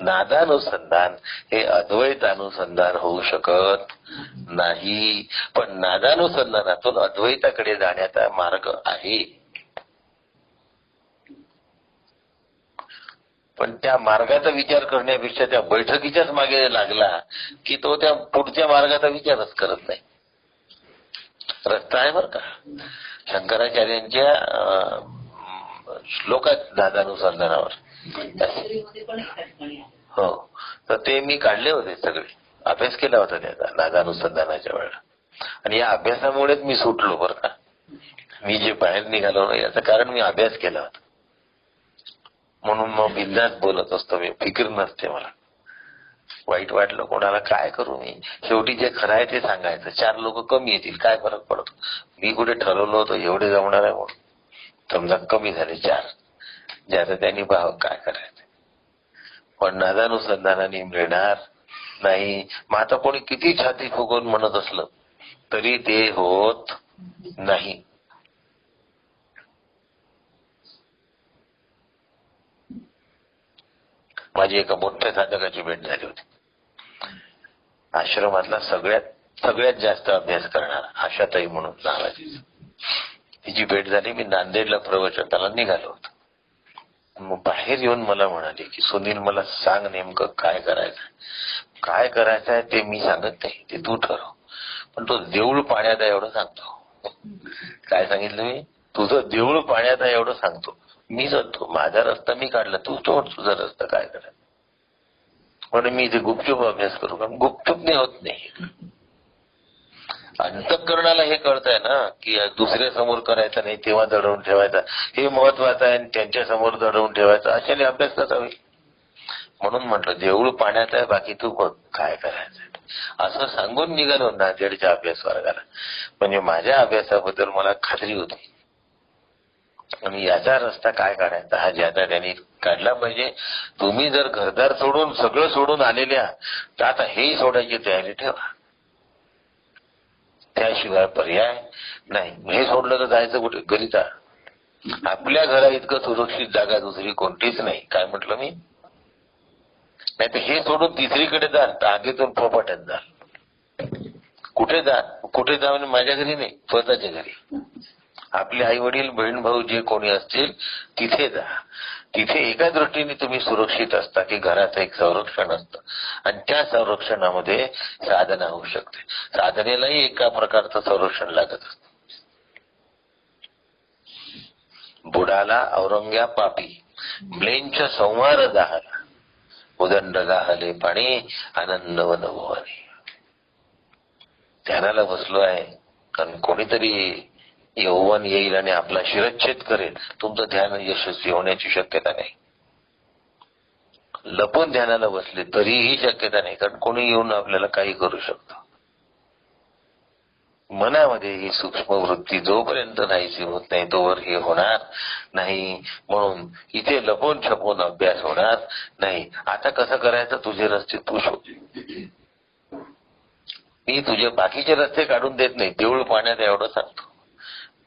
नादानुसंधान हे अद्वैतानुसंधान होऊ शकत नाही. पण नादानुसंधानातून अद्वैताकडे जाण्याचा मार्ग आहे. पण त्या मार्गाचा विचार करण्यापेक्षा त्या बैठकीच्याच मागे लागला की तो त्या पुढच्या मार्गाचा विचारच करत नाही. रस्ता आहे बरं का शंकराचार्यांच्या श्लोकात नादानुसंधानावर. हो, तर ते मी काढले होते सगळे, अभ्यास केला होता त्याचा नादानुसंधानाच्या वेळेला. आणि या अभ्यासामुळेच मी सुटलो बरं का. मी जे बाहेर निघालो ना याचं कारण मी अभ्यास केला होता. म्हणून मग बिंदास बोलत असतो मी, फिकीर नसते मला. वाईट वाटलं कोणाला काय करू मी, शेवटी जे खरं आहे ते सांगायचं. चार लोक कमी येतील काय फरक पडतो. मी कुठे ठरवलं होतं एवढे जमणार आहे म्हणून, समजा कमी झाले चार, ज्याचं त्यांनी भाव काय करायचं. पण नादानुसंधानाने मिळणार नाही. मग आता कोणी किती छाती फुगवून म्हणत असलं तरी ते होत नाही. माझी एका मोठ्या साधकाची भेट झाली होती. आश्रमातला सगळ्यात जास्त अभ्यास करणारा आशाताई म्हणून नावाची. तिची भेट झाली. मी नांदेडला प्रवचनाला निघालो होतो. मग बाहेर येऊन मला म्हणाले की सुनील मला सांग नेमकं काय करायचं. काय करायचं आहे ते मी सांगत नाही, ते तू ठरव. पण तो देऊळ पाण्यात आहे एवढं सांगतो. काय सांगितलं मी? तुझं देऊळ पाण्यात आहे एवढं सांगतो. मी जातो, माझा रस्ता मी काढला, तू तोड तुझा रस्ता काय करायचा. म्हणून मी इथे गुपचूप अभ्यास करू का? गुपचूप नाही होत नाही. अंतःकरणाला हे कळतंय ना की दुसऱ्या समोर करायचं नाही, तेव्हा दडवून ठेवायचा हे महत्वाचं आहे. आणि त्यांच्या समोर दडवून ठेवायचं अशाने अभ्यास कसा होईल? म्हणून म्हटलं देऊळ पाण्यात आहे, बाकी तू बघ काय करायचं असं सांगून निघालो नांदेडच्या अभ्यास वर्गाला. म्हणजे माझ्या अभ्यासाबद्दल मला खात्री होती आणि याचा रस्ता काय काढायचा हा ज्याचा त्यांनी काढला पाहिजे. तुम्ही जर घरदार सोडून सगळं सोडून आलेले आहात तर आता हेही सोडायची तयारी ठेवा, त्याशिवाय पर्याय नाही. हे सोडलं तर जायचं कुठे? घरी जा. आपल्या घरा इतकं सुरक्षित जागा दुसरी कोणतीच नाही. काय म्हटलं मी? नाही तर हे सोडून तिसरीकडे जाल तर आगीतून फोपाट्यात जाल. कुठे जा? कुठे जा म्हणजे माझ्या घरी नाही, स्वतःच्या घरी. आपले आई वडील बहीण भाऊ जे कोणी असतील तिथे जा. तिथे एका दृष्टीने तुम्ही सुरक्षित असता की घराचं एक संरक्षण असतं आणि त्या संरक्षणामध्ये साधना होऊ शकते. साधनेलाही एका प्रकारचं संरक्षण लागत असतं. बुडाला औरंग्या पापी म्लेंच संवार जाहला उदंड गाहले पाणी आनंद वनभुवनी. ध्यानाला बसलो आहे कारण कोणीतरी यौवन येईल आणि आपला शिरच्छेद करेल, तुमचं ध्यान यशस्वी होण्याची शक्यता नाही. लपून ध्यानाला बसले तरीही शक्यता नाही, कारण कोणी येऊन आपल्याला काही करू शकतो. मनामध्ये ही सूक्ष्म वृत्ती जोपर्यंत नाहीशी होत नाही तोवर हे होणार नाही. म्हणून इथे लपून छपून अभ्यास होणार नाही. आता कसं करायचं? तुझे रस्ते तू शोध. मी तुझे बाकीचे रस्ते काढून देत नाही, देऊळ पाण्यात एवढं सांगतो,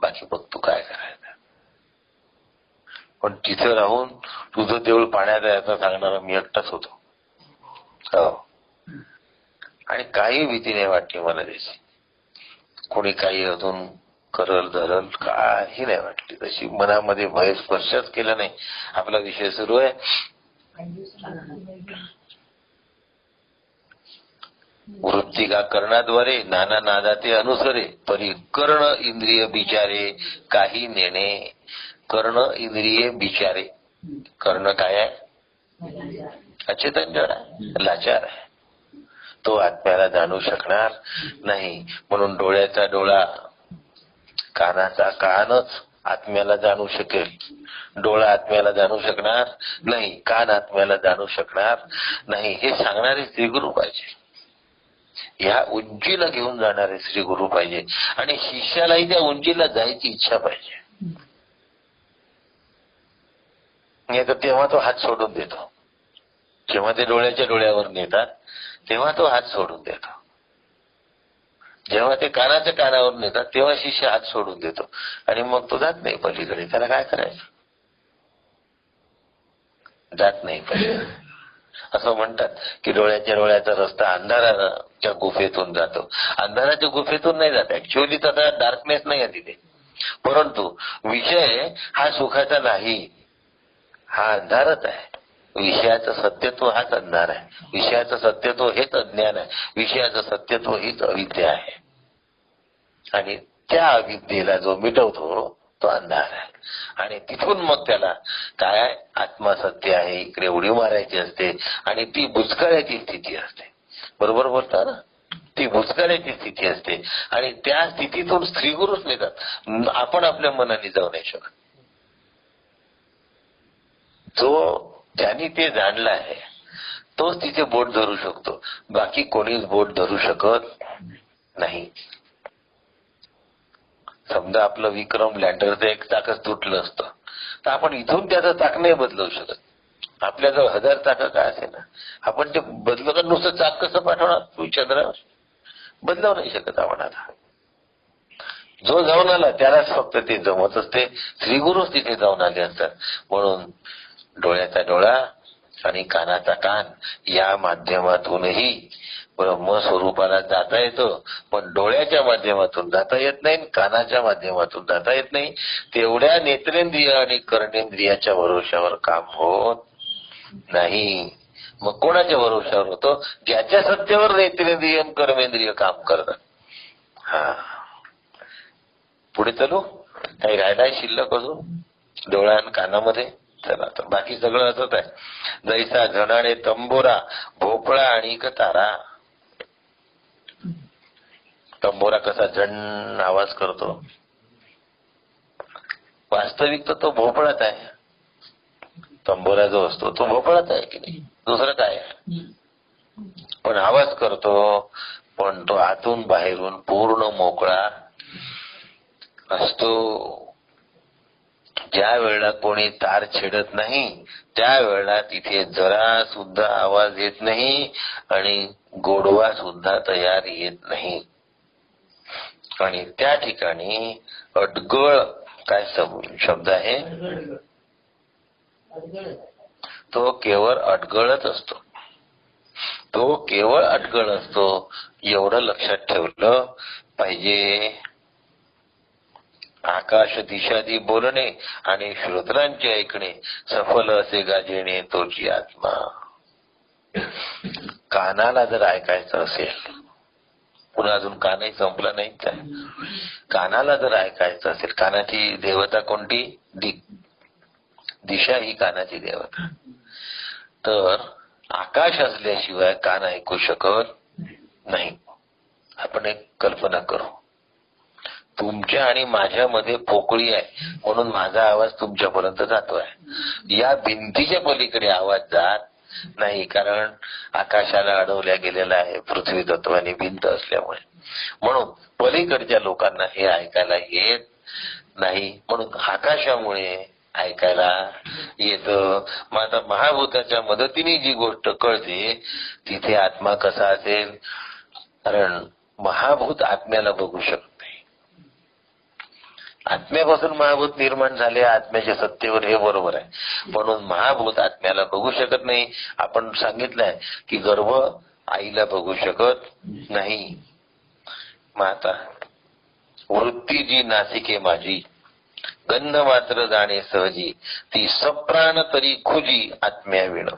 बाकी बघ तू काय करायचं. पण तिथे राहून तुझं देऊळ पाण्यात आहे असं सांगणारा मी एकटाच होतो. हो. आणि काही भीती नाही वाटली मला त्याची. कोणी काही अजून करल धरल काही नाही वाटली तशी. मनामध्ये भय स्पर्शच केला नाही. आपला विषय सुरू आहे. वृत्तिका कर्णाद्वारे नाना नादाते अनुसरे परी कर्ण इंद्रिय बिचारे काही नेणे. कर्ण इंद्रिय बिचारे. कर्ण काय आहे? अचेतन जड आहे, लाचार आहे. तो आत्म्याला जाणू शकणार नाही. म्हणून डोळ्याचा डोळा कानाचा कानच आत्म्याला जाणू शकेल. डोळा आत्म्याला जाणू शकणार नाही, कान आत्म्याला जाणू शकणार नाही. हे सांगणारे श्रीगुरु पाहिजे. ह्या उंचीला घेऊन जाणारे श्रीगुरु पाहिजे आणि शिष्यालाही त्या उंचीला जायची इच्छा पाहिजे. नाही तर तेव्हा तो हात सोडून देतो. जेव्हा ते डोळ्याच्या डोळ्यावर नेतात तेव्हा तो हात सोडून देतो. जेव्हा ते कानाच्या कानावर नेतात तेव्हा शिष्य हात सोडून देतो आणि मग तो जात नाही पलीकडे. त्याला काय करायचं? जात नाही पलीकडे. असं म्हणतात की डोळ्याच्या डोळ्याचा रस्ता अंधाराच्या गुफेतून जातो. अंधाराच्या गुफेतून नाही जात. ऍक्च्युअली तसा डार्कनेस नाही आहे तिथे, परंतु विषय हा सुखाचा नाही, हा अंधारच आहे. विषयाचं सत्यत्व हाच अंधार आहे. विषयाचं सत्यत्व हेच अज्ञान आहे. विषयाचं सत्यत्व हीच अविद्या आहे. आणि त्या अविद्येला जो मिटवतो तो अंधार आहे. आणि तिथून मग त्याला काय आत्मा सत्य आहे इकडे उडी मारायची असते आणि ती बुचकळ्याची स्थिती असते. बरोबर बोलता ना? ती बुचकळ्याची स्थिती असते आणि त्या स्थितीतून श्रीगुरुच नेतात. आपण आपल्या मनाने जाऊ नाही शकत. जो ज्यांनी ते जाणलं आहे तोच तिथे बोट धरू शकतो, बाकी कोणीच बोट धरू शकत नाही. समजा आपलं विक्रम लँडरचं एक चाकच तुटलं असतं तर आपण इथून त्याचं चाक नाही बदलवू शकत. आपल्याजवळ 1000 चाकं काय असे ना, आपण ते बदलवलं नुसतं चाक कसं पाठवणार? तू चंद्रावर बदलावू नाही शकत आपण. आता जो जाऊन आला त्यालाच फक्त ते जमत असते. श्रीगुरुच तिथे जाऊन आले असतात. म्हणून डोळ्याचा डोळा आणि कानाचा कान या माध्यमातूनही ब्रह्मस्वरूपाला जाता येतं, पण डोळ्याच्या माध्यमातून जाता येत नाही, कानाच्या माध्यमातून जाता येत नाही. तेवढ्या नेत्रेंद्रिय आणि कर्णेंद्रियाच्या भरोशावर काम होत नाही. मग कोणाच्या भरोशावर होतं? ज्याच्या सत्तेवर नेत्रेंद्रिय आणि कर्मेंद्रिय काम करतात. हा, पुढे चालू. काही राहिलाय शिल्लक अजून डोळ्या आणि कानामध्ये? चला तर बाकी सगळं असंच आहे. जैसा झणाडे तंबोरा भोपळा आणि तारा. तंबोरा कसा झण आवाज करतो, वास्तविक तर तो भोपळाच आहे. तंबोरा जो असतो तो भोपळाच आहे की नाही, दुसरं काय आहे. पण आवाज करतो, पण तो आतून बाहेरून पूर्ण मोकळा असतो. ज्या वेळेला कोणी तार छेडत नाही त्यावेळेला तिथे जरा सुद्धा आवाज येत नाही आणि गोडवा सुद्धा तयार येत नाही. आणि त्या ठिकाणी अडगळ काय शब्द आहे, तो केवळ अडगळच असतो. तो केवळ अडगळ असतो, एवढं लक्षात ठेवलं पाहिजे. आकाश दिशादी बोलणे आणि श्रोत्रांचे ऐकणे सफल असे गाजेणे तोची आत्मा. कानाला जर ऐकायचं असेल, पुन्हा अजून कानही संपला नाही काय, कानाला जर ऐकायचं असेल, कानाची देवता कोणती, दिशा ही कानाची देवता. तर आकाश असल्याशिवाय कान ऐकू शकत नाही. आपण एक कल्पना करू, तुमच्या आणि माझ्यामध्ये पोकळी आहे म्हणून माझा आवाज तुमच्यापर्यंत जातोय. या भिंतीच्या पलीकडे आवाज जात नाही, कारण आकाशाला अडवल्या गेलेला आहे पृथ्वी तत्वाने भिंत असल्यामुळे. म्हणून पलीकडच्या लोकांना हे ऐकायला येत नाही, म्हणून आकाशामुळे ऐकायला येतं. मग आता महाभूताच्या मदतीने जी गोष्ट कळते तिथे आत्मा कसा असेल, कारण महाभूत आत्म्याला बघू शकत नाही. आत्म्यापासून महाभूत निर्माण झाले, आत्म्याच्या सत्तेवर, हे बरोबर आहे. म्हणून महाभूत आत्म्याला बघू शकत नाही. आपण सांगितलंय की गर्भ आईला बघू शकत नाही. मग आता वृत्ती जी नासिके माझी, गंध मात्र जाणे सहजी, ती सप्राण तरी खुजी आत्म्या विण.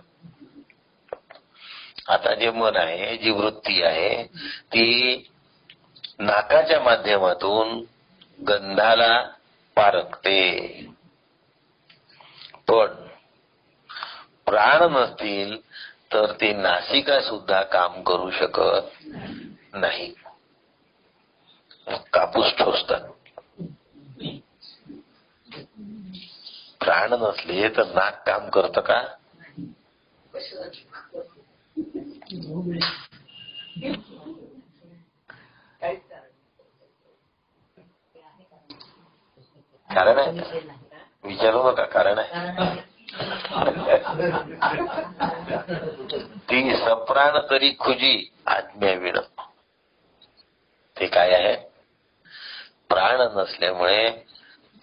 आता जे मन आहे, जी वृत्ती आहे, ती नाकाच्या माध्यमातून गंधाला पारखते, पण प्राण नसतील तर ते नासिका सुद्धा काम करू शकत नाही. कापूस ठोसतात, प्राण नसले तर नाक काम करतं का? कारण आहे, विचारू नका, कारण आहे. ती सप्राण तरी खुजी आत्म्या विण. ते काय आहे, प्राण नसल्यामुळे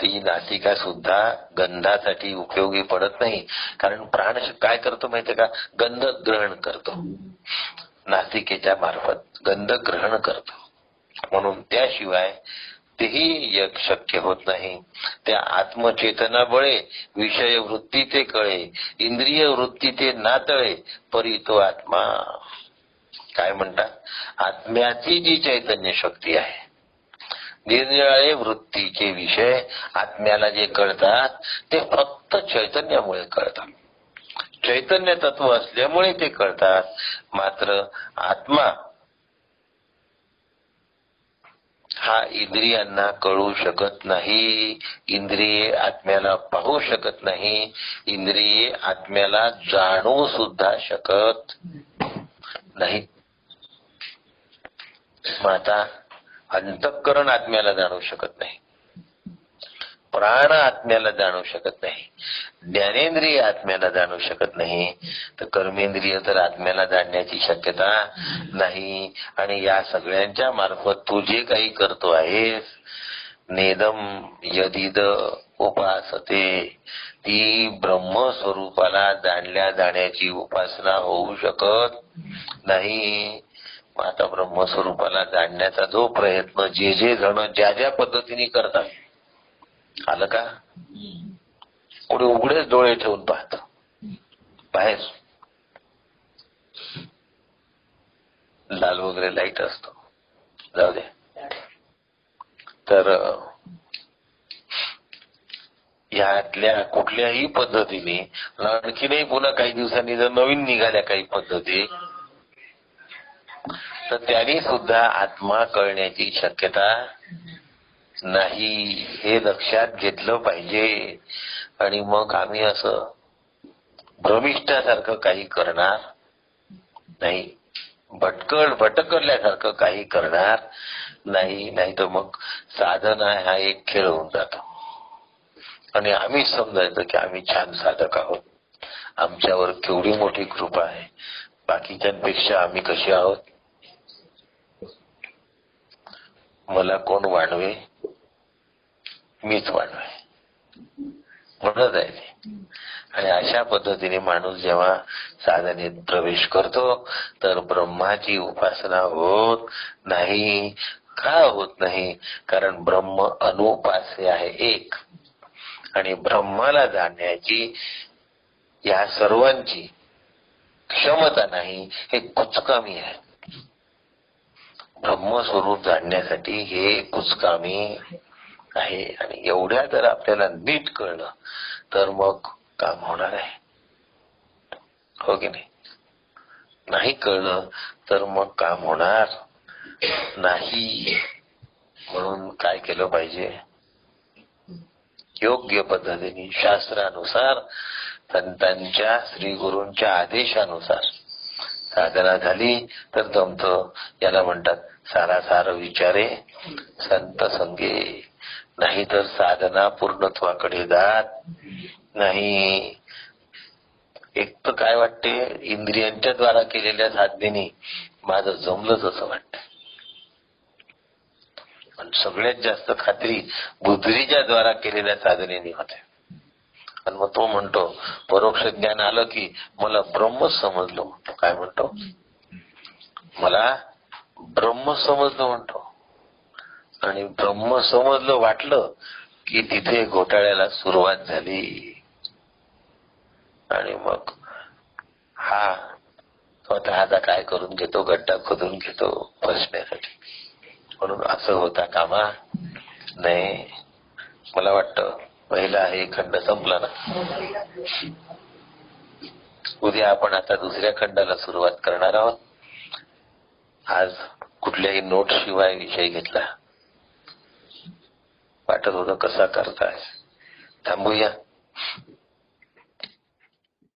ती नासिका सुद्धा गंधासाठी उपयोगी पडत नाही. कारण प्राण काय करतो माहितीये का, गंध ग्रहण करतो, नासिकेच्या मार्फत गंध ग्रहण करतो. म्हणून त्याशिवाय तेही एक शक्य होत नाही. त्या आत्मचेतना बळे विषय वृत्ती ते कळे, इंद्रिय वृत्ती ते नातळे, परी तो आत्मा. काय म्हणतात, आत्म्याची जी चैतन्य शक्ती आहे, निरनिराळे वृत्तीचे विषय आत्म्याला जे कळतात ते फक्त चैतन्यामुळे कळतात. चैतन्य तत्व असल्यामुळे ते कळतात. मात्र आत्मा हा इंद्रियांना कळू शकत नाही, इंद्रिये आत्म्याला पाहू शकत नाही, इंद्रिये आत्म्याला जाणू सुद्धा शकत नाही. मग आता अंतःकरण आत्म्याला जाणू शकत नाही, प्राण आत्म्याला जाणू शकत नाही, ज्ञानेंद्रिय आत्म्याला जाणू शकत नाही, तर कर्मेंद्रिय तर आत्म्याला जाणण्याची शक्यता नाही. आणि या सगळ्यांच्या मार्फत तू जे काही करतो आहेस, नेदम यदिद उपासते, ती ब्रह्मस्वरूपाला जाणल्या जाण्याची उपासना होऊ शकत नाही. आता ब्रह्मस्वरूपाला जाणण्याचा जो प्रयत्न जे जे जण ज्या ज्या पद्धतीने करतात, आलं का, कोणी उघडेच डोळे ठेवून पाहत, बाहेर लाल वगैरे लाईट असतो, जाऊ दे. तर यातल्या कुठल्याही पद्धतीने, आणखीनही पुन्हा काही दिवसांनी जर नवीन निघाल्या काही पद्धती, तर त्यांनी सुद्धा आत्मा कळण्याची शक्यता नाही, हे लक्षात घेतलं पाहिजे. आणि मग आम्ही असं भ्रमिष्ठासारखं काही करणार नाही, भटकल्यासारखं काही करणार नाही. नाही तर मग साधना हा एक खेळ होऊन जातो आणि आम्ही समजायचं की आम्ही छान साधक आहोत, आमच्यावर केवढी मोठी कृपा आहे, बाकीच्यांपेक्षा आम्ही कशी आहोत, मला कोण वाढवे, मीच वाढवे म्हणत आहे ते. आणि अशा पद्धतीने माणूस जेव्हा साधनेत प्रवेश करतो तर ब्रह्माची उपासना होत नाही. का होत नाही? कारण ब्रह्म अनुपास्य आहे एक, आणि ब्रह्माला जाणण्याची या सर्वांची क्षमता नाही, हे कुचकामी आहे. ब्रह्मस्वरूप जाणण्यासाठी हे कुचकामी आहे. आणि एवढ्या जर आपल्याला नीट कळलं तर मग काम होणार आहे, हो की नाही? नाही कळलं तर मग काम होणार नाही. म्हणून काय केलं पाहिजे? योग्य पद्धतीने शास्त्रानुसार, संतांच्या, श्री गुरूंच्या आदेशानुसार साधना झाली तर जमतं. याला म्हणतात सारासार विचारे संत संगे. नाही तर साधना पूर्णत्वाकडे जात नाही. एक तर काय वाटते, इंद्रियांच्या द्वारा केलेल्या साधनेने माझं जमलंच असं वाटतं. पण सगळ्यात जास्त खात्री बुद्धीच्या द्वारा केलेल्या साधनेने होते. आणि मग तो म्हणतो परोक्ष ज्ञान आलं की मला ब्रह्म समजलं म्हणतो. काय म्हणतो? मला ब्रह्म समजलं म्हणतो. आणि ब्रह्म समजलं वाटलं की तिथे घोटाळ्याला सुरुवात झाली. आणि मग हा स्वतःचा काय करून घेतो, गड्डा खोदून घेतो बसण्यासाठी. म्हणून असं होता कामा नाही. मला वाटतं पहिला हे खंड संपला ना. उद्या आपण आता दुसऱ्या खंडाला सुरुवात करणार आहोत. आज कुठल्याही नोट शिवाय विषय घेतला. वाटत होतं कसा करताय. थांबूया.